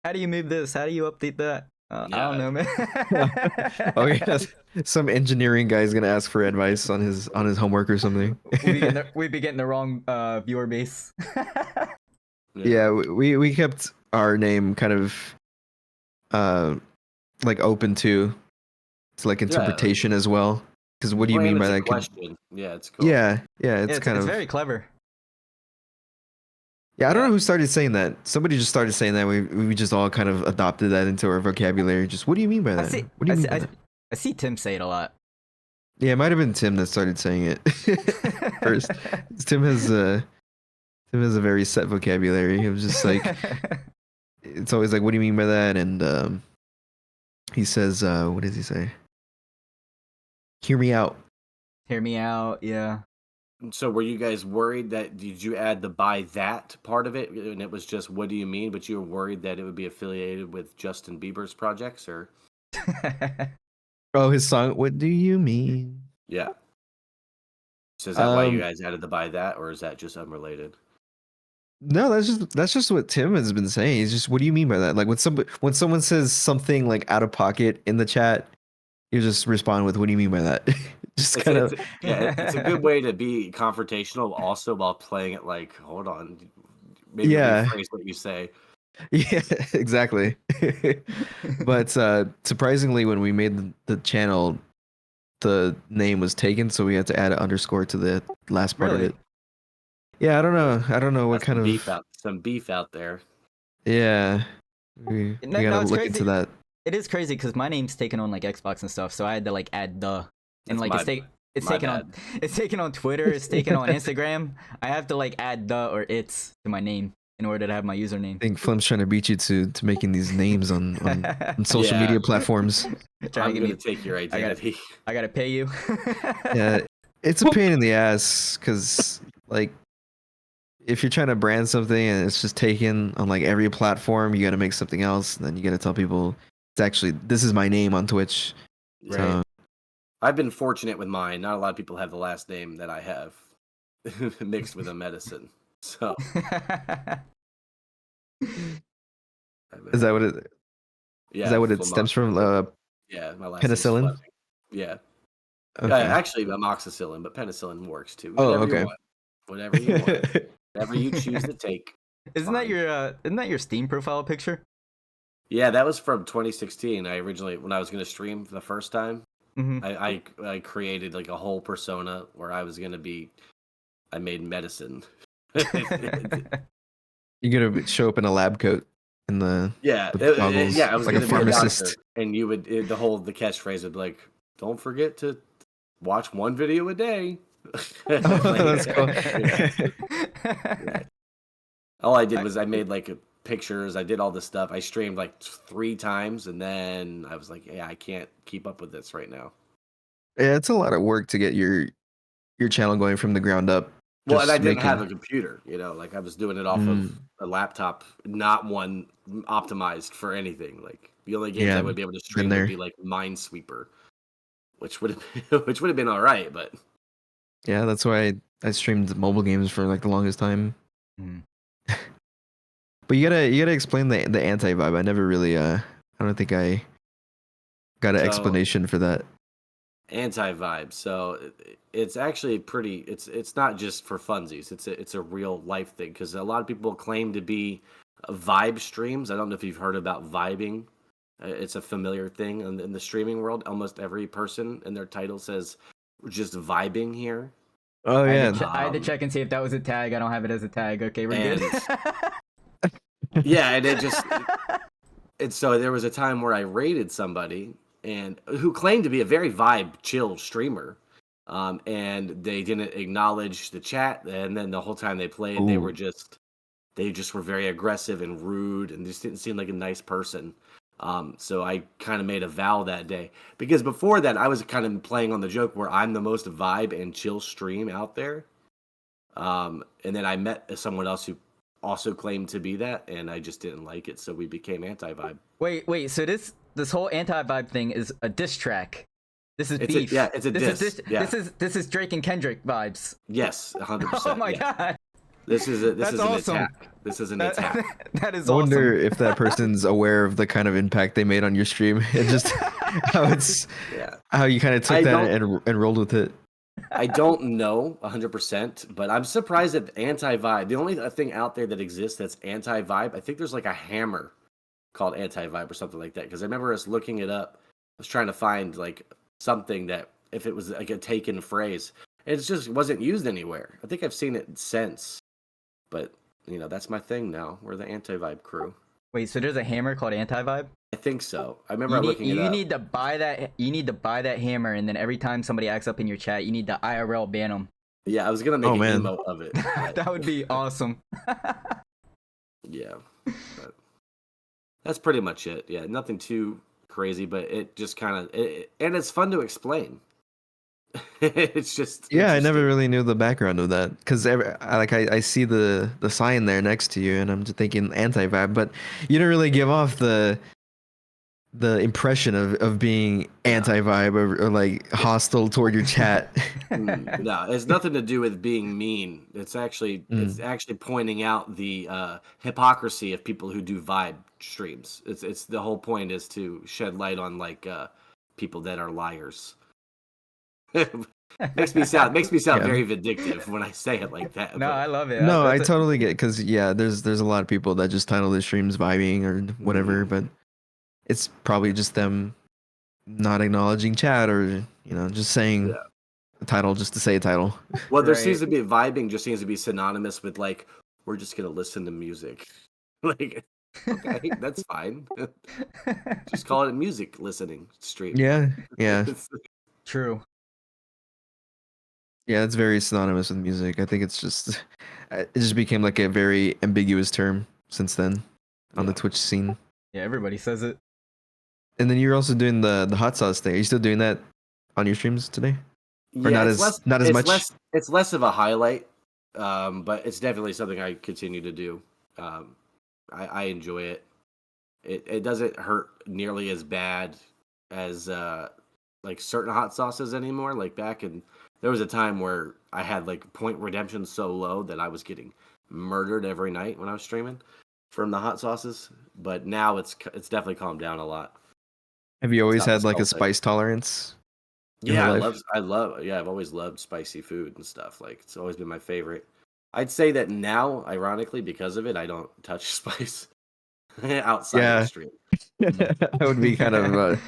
How do you move this? How do you update that? I don't know, man. Okay, some engineering guy's gonna ask for advice on his homework or something. We'd be getting the wrong viewer base. Yeah, we kept our name kind of like open to like interpretation as well. Because what do you mean by that? Question. Yeah, it's cool. Yeah, it's kind of very clever. Yeah, I don't know who started saying that. Somebody just started saying that. We just all kind of adopted that into our vocabulary. Just what do you mean by that? What do you mean by that? I see Tim say it a lot. Yeah, it might have been Tim that started saying it first. Tim has a very set vocabulary. It was just like it's always like, what do you mean by that? And he says, what does he say? Hear me out. Hear me out. Yeah. So were you guys worried that did you add the by that part of it and it was just what do you mean, but you were worried that it would be affiliated with Justin Bieber's projects or Oh, his song, what do you mean? Yeah. So is that why you guys added the by that or is that just unrelated? No, that's just what Tim has been saying. He's just, what do you mean by that? Like when someone says something like out of pocket in the chat, you just respond with, what do you mean by that? Just kind of it's a good way to be confrontational also while playing it like, hold on, maybe rephrase what you say. Yeah, exactly. But surprisingly, when we made the channel, the name was taken, so we had to add an underscore to the last part of it. Yeah, I don't know what kind of some beef out there. Yeah, we gotta look into that. It is crazy because my name's taken on like Xbox and stuff, so I had to like add the and like it's taken on Twitter, it's taken on Instagram. I have to like add the or it's to my name in order to have my username. I think Flem's trying to beat you to making these names on social media platforms. I'm gonna take your identity. I gotta pay you. Yeah, it's a pain in the ass because like if you're trying to brand something and it's just taken on like every platform, you got to make something else, and then you got to tell people it's actually this is my name on Twitch. Right. So, I've been fortunate with mine. Not a lot of people have the last name that I have mixed with a medicine. So is that what it? Yeah, is that what it stems from? Yeah, my last penicillin. Yeah. Okay. Actually, amoxicillin, but penicillin works too. Whatever okay. Whatever you want. Whatever you choose to take. Isn't that your Steam profile picture? Yeah, that was from 2016. I originally, when I was going to stream for the first time, I created like a whole persona where I was going to be. I made medicine. You're gonna show up in a lab coat in the goggles, I was like a pharmacist, and you would the catchphrase would be like, "Don't forget to watch one video a day." That's cool. Yeah. All I did was I made like pictures. I did all this stuff. I streamed like 3 times, and then I was like, "Yeah, I can't keep up with this right now." Yeah, it's a lot of work to get your channel going from the ground up. Well, and I didn't have a computer, like I was doing it off of a laptop, not one optimized for anything. Like the only games I would be able to stream would be like Minesweeper, which would have been all right, but yeah, that's why I streamed mobile games for like the longest time. But you gotta explain the anti vibe. I never really I don't think I got an So explanation for that. anti-vibe. So it's actually pretty. It's not just for funsies. It's a real life thing because a lot of people claim to be vibe streams. I don't know if you've heard about vibing. It's a familiar thing in the streaming world. Almost every person in their title says we're just vibing here. Oh yeah. I had to check and see if that was a tag. I don't have it as a tag. Okay, we're And good. yeah, and and so there was a time where I raided somebody and who claimed to be a very vibe chill streamer. And they didn't acknowledge the chat, and then the whole time they played, Ooh. they just were very aggressive and rude, and just didn't seem like a nice person. So I kind of made a vow that day because before that I was kind of playing on the joke where I'm the most vibe and chill stream out there. And then I met someone else who also claimed to be that, and I just didn't like it, so we became anti-vibe. Wait. So this whole anti-vibe thing is a diss track. This is beef. It's a diss. This is Drake and Kendrick vibes. Yes, 100%. Oh my god. This is an awesome. attack. This is an attack. That is I awesome. wonder if that person's aware of the kind of impact they made on your stream and just how you kind of took that and rolled with it. I don't know 100%, but I'm surprised at anti-vibe. The only thing out there that exists that's anti-vibe, I think there's like a hammer called anti-vibe or something like that. Because I remember us looking it up. I was trying to find like something that if it was like a taken phrase, it just wasn't used anywhere. I think I've seen it since, but that's my thing now. We're the anti-vibe crew. Wait, so there's a hammer called anti-vibe? I think so. I remember looking it up. You need to buy that. You need to buy that hammer, and then every time somebody acts up in your chat, you need to IRL ban them. Yeah, I was gonna make an emote of it. That would be awesome. Yeah, but that's pretty much it. Yeah, nothing too crazy, but it just kind of and it's fun to explain. It's just I never really knew the background of that because I see the sign there next to you, and I'm just thinking anti-vibe, but you don't really give off the impression of being anti-vibe or like hostile toward your chat. No, it's nothing to do with being mean. It's actually pointing out the hypocrisy of people who do vibe streams. It's the whole point is to shed light on like people that are liars. makes me sound very vindictive when I say it like that. No, but... I love it. No, I totally get it because there's a lot of people that just title their streams vibing or whatever, but it's probably just them not acknowledging chat or just saying a title just to say a title. Well, there seems to be vibing just seems to be synonymous with like we're just gonna listen to music. Like okay, that's fine. Just call it a music listening stream. Yeah. True. Yeah, it's very synonymous with music. I think it just became like a very ambiguous term since then on the Twitch scene. Yeah, everybody says it. And then you're also doing the hot sauce thing. Are you still doing that on your streams today? Or not as much? It's less of a highlight, but it's definitely something I continue to do. I enjoy it. It doesn't hurt nearly as bad as like certain hot sauces anymore. Like there was a time where I had like point redemption so low that I was getting murdered every night when I was streaming from the hot sauces. But now it's definitely calmed down a lot. Have you always had like a spice tolerance? Yeah, I've always loved spicy food and stuff. Like it's always been my favorite. I'd say that now, ironically, because of it, I don't touch spice outside the stream. That would be kind of a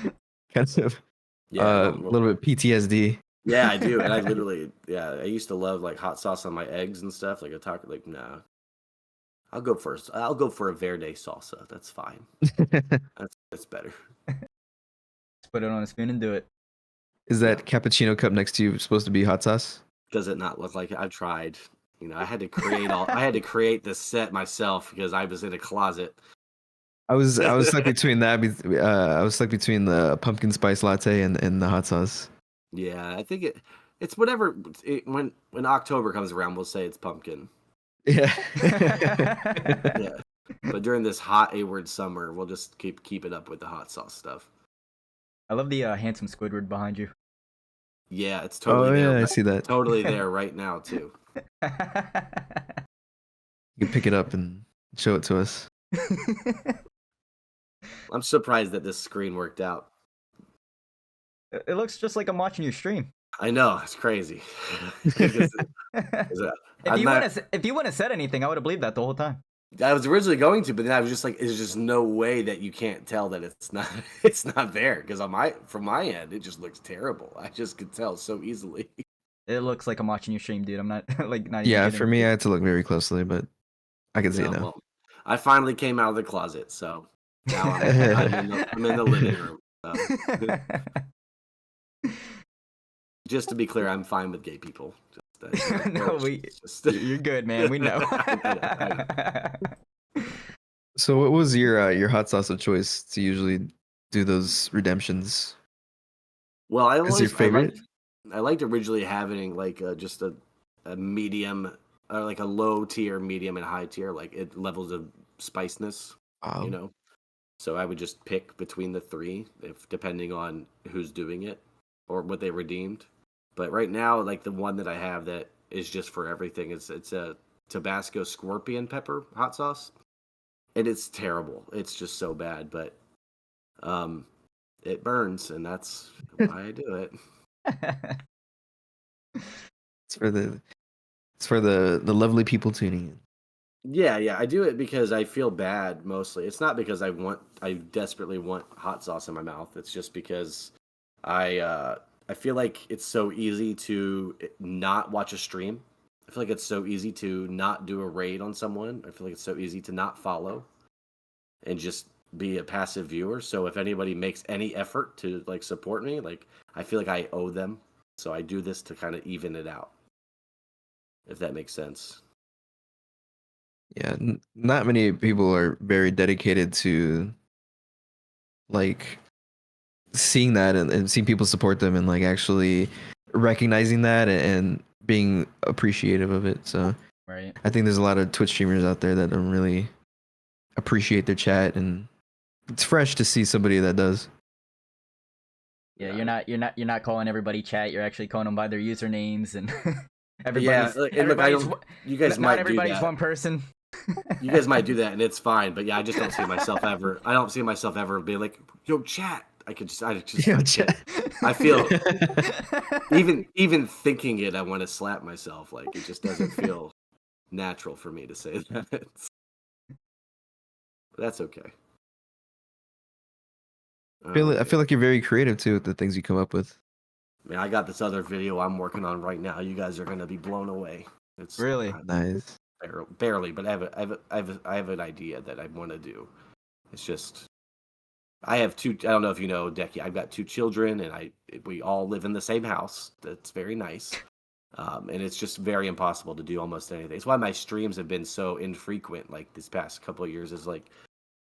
little bit PTSD. Yeah, I do, and I used to love like hot sauce on my eggs and stuff. Like nah, I'll go first. I'll go for a verde salsa. That's fine. That's better. Just put it on a spoon and do it. Is that cappuccino cup next to you supposed to be hot sauce? Does it not look like it? I've tried. I had to create this set myself because I was in a closet. I was stuck between that. I was stuck between the pumpkin spice latte and the hot sauce. Yeah, I think it's whatever. When October comes around, we'll say it's pumpkin. Yeah. Yeah. But during this hot A-word summer, we'll just keep it up with the hot sauce stuff. I love the handsome Squidward behind you. Yeah, it's totally there. I see that. Totally there right now too. You can pick it up and show it to us. I'm surprised that this screen worked out. It looks just like I'm watching your stream. I know, it's crazy. If you wouldn't have said anything, I would have believed that the whole time. I was originally going to, but then I was just like, "There's just no way that you can't tell that it's not there." Because from my end, it just looks terrible. I just could tell so easily. It looks like I'm watching your stream, dude. I'm not like not. Yeah, even for me, I had to look very closely, but I can see it now. Well, I finally came out of the closet, so now I'm in the living room. So. Just to be clear, I'm fine with gay people. You're good, man. We know. So, what was your hot sauce of choice to usually do those redemptions? Well, your favorite? I liked originally having like just a medium, or like a low tier, medium, and high tier, like it levels of spiciness. Wow. You know, so I would just pick between the three, if depending on who's doing it or what they redeemed. But right now, like the one that I have that is just for everything, it's a Tabasco scorpion pepper hot sauce, and it's terrible. It's just so bad, but it burns, and that's why I do it. It's for the lovely people tuning in. Yeah, I do it because I feel bad mostly. It's not because I desperately want hot sauce in my mouth. It's just because I feel like it's so easy to not watch a stream. I feel like it's so easy to not do a raid on someone. I feel like it's so easy to not follow and just be a passive viewer. So if anybody makes any effort to like support me, like I feel like I owe them. So I do this to kind of even it out. If that makes sense. Yeah, not many people are very dedicated to like seeing that and seeing people support them and like actually recognizing that and being appreciative of it. So right. I think there's a lot of Twitch streamers out there that don't really appreciate their chat, and it's fresh to see somebody that does. Yeah, you're not calling everybody chat. You're actually calling them by their usernames and you guys might everybody's do that. One person. You guys might do that, and it's fine. But yeah, I just don't see myself ever. I don't see myself ever being like, "Yo, chat." I feel even thinking it, I want to slap myself. Like it just doesn't feel natural for me to say that. But that's okay. I feel like you're very creative too with the things you come up with. Man, I got this other video I'm working on right now. You guys are gonna be blown away. It's really nice. Barely, but I have an idea that I want to do. It's just I have two. I don't know if you know, Deckie. I've got two children, and we all live in the same house. That's very nice, and it's just very impossible to do almost anything. It's why my streams have been so infrequent. Like this past couple of years, is like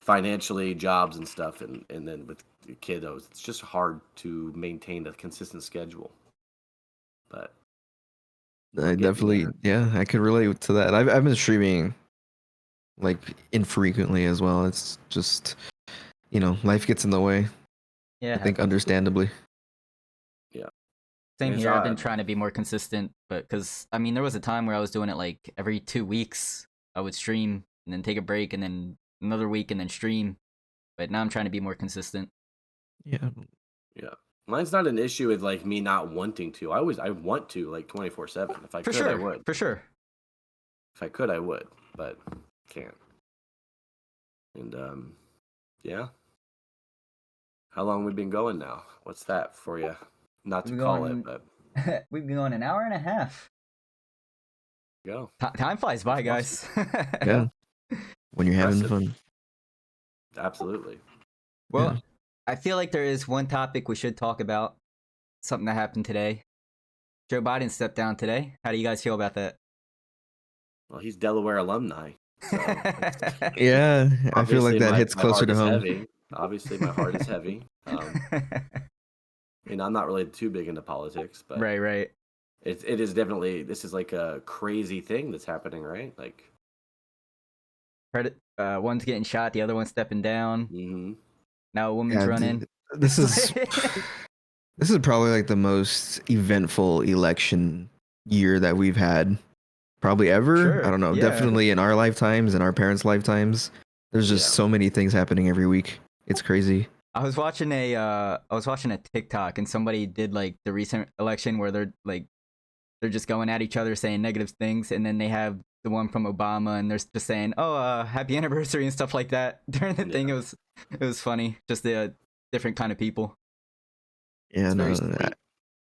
financially, jobs and stuff, and then with kiddos, it's just hard to maintain a consistent schedule. But I definitely, yeah, I could relate to that. I've been streaming like infrequently as well. It's just, you know, life gets in the way. Yeah, I think understandably. Yeah. Same here. I've been trying to be more consistent, but because I mean, there was a time where I was doing it like every 2 weeks. I would stream and then take a break and then another week and then stream. But now I'm trying to be more consistent. Yeah. Mine's not an issue with like me not wanting to. I want to like 24/7. If I could, I would. For sure. If I could, I would, but can't. And yeah. How long we been going now? What's that for you? Not to call it, but we've been going an hour and a half. Go. Time flies by, guys. Yeah. When you're having fun. Absolutely. Well, I feel like there is one topic we should talk about. Something that happened today. Joe Biden stepped down today. How do you guys feel about that? Well, he's Delaware alumni. So yeah, I feel like that hits closer to home. Heavy. Obviously, my heart is heavy. And I'm not really too big into politics, but right. It is definitely, this is like a crazy thing that's happening, right? Like, one's getting shot, the other one's stepping down. Mm-hmm. Now a woman's running. This is probably like the most eventful election year that we've had probably ever. Sure, I don't know. yeah. Definitely in our lifetimes and our parents' lifetimes. There's just so many things happening every week. It's crazy. I was watching a TikTok and somebody did like the recent election where they're just going at each other saying negative things, and then they have the one from Obama and they're just saying, "Oh, happy anniversary" and stuff like that during the thing. It was funny, just the different kind of people. Yeah, no,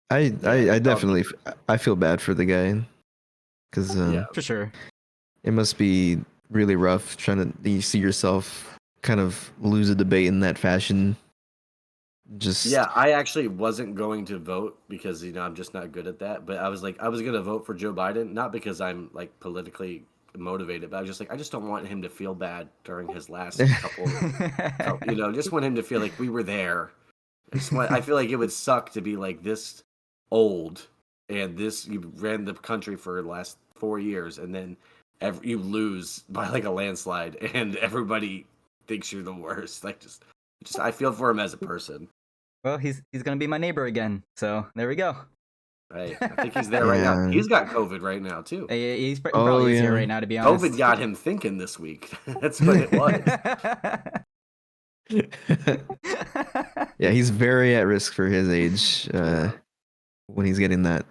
I definitely I feel bad for the guy because for sure, it must be really rough trying to see yourself kind of lose a debate in that fashion. I actually wasn't going to vote because I'm just not good at that. But I was gonna vote for Joe Biden, not because I'm like politically motivated, but I was just like, I just don't want him to feel bad during his last couple. Just want him to feel like we were there. I feel like it would suck to be like this old and you ran the country for the last 4 years and then you lose by like a landslide and everybody thinks you're the worst. Like just I feel for him as a person. Well, he's gonna be my neighbor again, so there we go. Right, I think he's there right now. He's got COVID right now too. He probably is here right now, to be honest. COVID got him thinking this week. That's what it was. Yeah, he's very at risk for his age when he's getting that.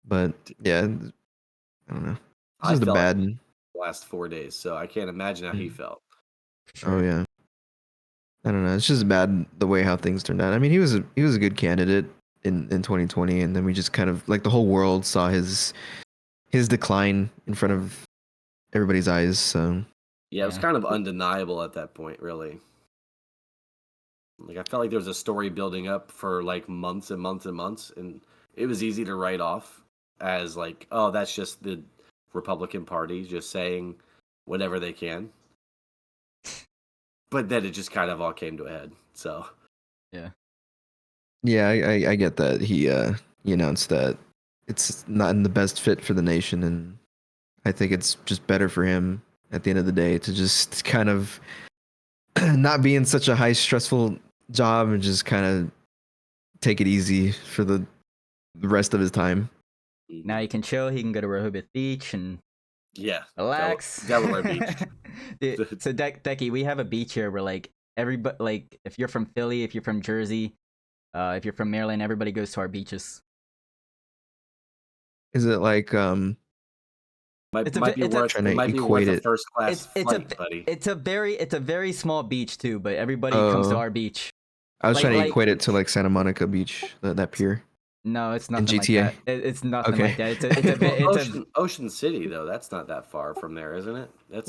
But yeah, I don't know. It's just a bad last 4 days, so I can't imagine how he felt. Sure. Oh yeah. I don't know. It's just bad the way how things turned out. I mean, he was a good candidate in 2020, and then we just kind of like the whole world saw his decline in front of everybody's eyes. So yeah, it was kind of undeniable at that point, really. Like I felt like there was a story building up for like months and months and months, and it was easy to write off as like, oh, that's just the Republican Party just saying whatever they can. But then it just kind of all came to a head. So yeah, I get that he announced that it's not in the best fit for the nation, and I think it's just better for him at the end of the day to just kind of not be in such a high stressful job and just kind of take it easy for the rest of his time. Now he can chill. He can go to Rehoboth Beach and relax. Delaware Beach. Dude, so Deckie, we have a beach here where like everybody, like if you're from Philly, if you're from Jersey, if you're from Maryland, everybody goes to our beaches. Is it like It might be worth a first class flight, buddy. It's a very small beach too, but everybody comes to our beach. I was trying to equate it to like Santa Monica Beach, that pier. No, it's nothing in GTA. like that. It's nothing like that. It's Ocean City though. That's not that far from there, isn't it? That's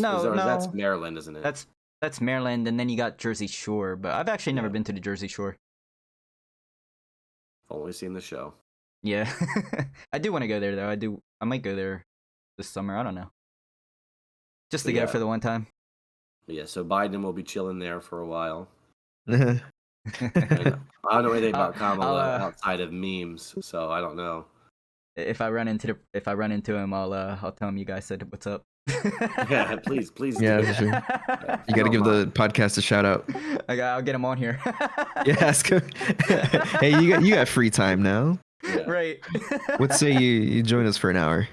Maryland, isn't it? That's Maryland, and then you got Jersey Shore. But I've actually never been to the Jersey Shore. Only seen the show. Yeah, I do want to go there though. I might go there this summer. I don't know. Just to go for the one time. Yeah, so Biden will be chilling there for a while. I don't know anything about Kamala outside of memes, so I don't know. If I run into him, I'll tell him you guys said what's up. Yeah, please. Yeah, for sure. You got to give the podcast a shout out. I'll get him on here. Yeah, ask him. Hey, you got free time now. Yeah. Right. Let's say you join us for an hour.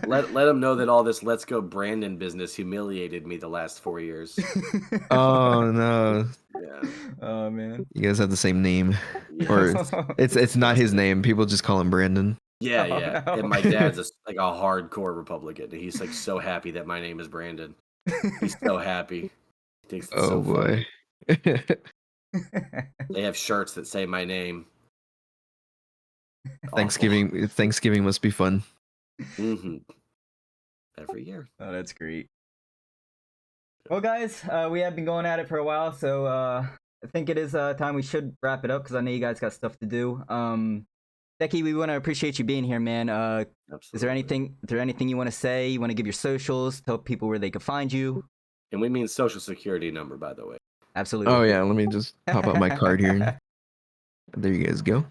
Let them know that all this "Let's Go Brandon" business humiliated me the last 4 years. Oh no. Yeah. Oh man. You guys have the same name, or it's not his name. People just call him Brandon. Yeah. No. And my dad's like a hardcore Republican. He's like so happy that my name is Brandon. He's so happy. He thinks it's so boy. They have shirts that say my name. Thanksgiving must be fun. Mm-hmm. Every year. Oh, that's great. Well, guys, we have been going at it for a while, so I think it is time we should wrap it up because I know you guys got stuff to do. Deckie, we want to appreciate you being here, man. Is there anything you want to say? You want to give your socials? Tell people where they can find you. And we mean social security number, by the way. Absolutely. Oh yeah, let me just pop out my card here. There you guys go.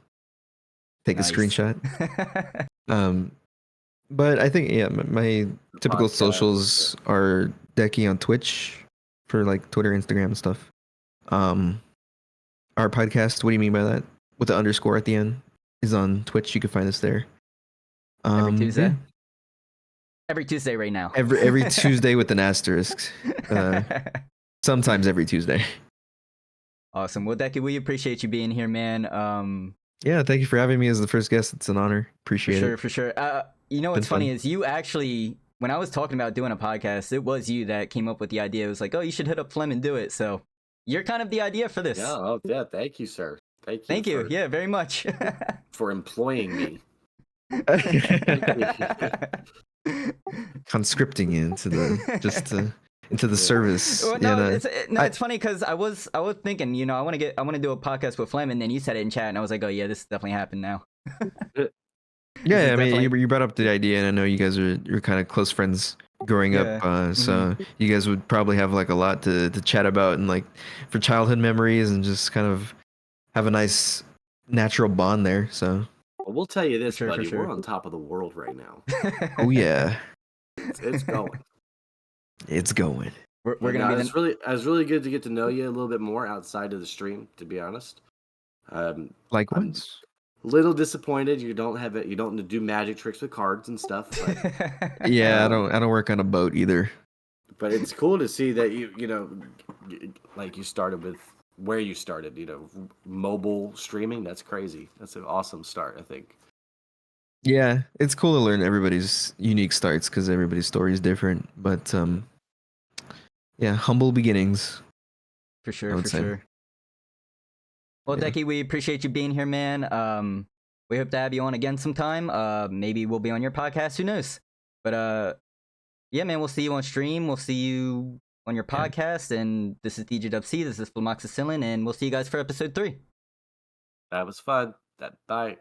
Take a screenshot. But I think my typical socials are Deckie on Twitch for like Twitter, Instagram, and stuff. Our podcast, what do you mean by that? With the underscore at the end, is on Twitch. You can find us there. Every Tuesday. Yeah. Every Tuesday right now. Every Tuesday with an asterisk. Sometimes every Tuesday. Awesome. Well, Deckie, we appreciate you being here, man. Yeah, thank you for having me as the first guest. It's an honor. Appreciate it. For sure. You know what's funny is you actually, when I was talking about doing a podcast, it was you that came up with the idea. It was like, oh, you should hit up Flem and do it. So you're kind of the idea for this. Yeah, oh, yeah. Thank you, sir. Thank you. Yeah, very much. For employing me. Conscripting you into the service. Well, no, it's funny because I was thinking, you know, I want to do a podcast with Flem, and then you said it in chat, and I was like, oh yeah, this definitely happened now. Yeah, I mean, you brought up the idea, and I know you guys you're kind of close friends growing up, so you guys would probably have like a lot to chat about, and like for childhood memories, and just kind of have a nice natural bond there. So well, we'll tell you this, buddy, we're on top of the world right now. Oh yeah, it's going. It's going. We're gonna be. It was really good to get to know you a little bit more outside of the stream. To be honest, likewise. I'm a little disappointed you don't do magic tricks with cards and stuff. But, yeah, I don't work on a boat either. But it's cool to see that you started with where you started. You know, mobile streaming. That's crazy. That's an awesome start, I think. Yeah, it's cool to learn everybody's unique starts because everybody's story is different. But yeah, humble beginnings. For sure. Well, yeah. Deckie, we appreciate you being here, man. We hope to have you on again sometime. Maybe we'll be on your podcast. Who knows? But yeah, man, we'll see you on stream. We'll see you on your podcast. And this is DJDubC. This is Flemoxicillin, and we'll see you guys for episode 3. That was fun. Bye.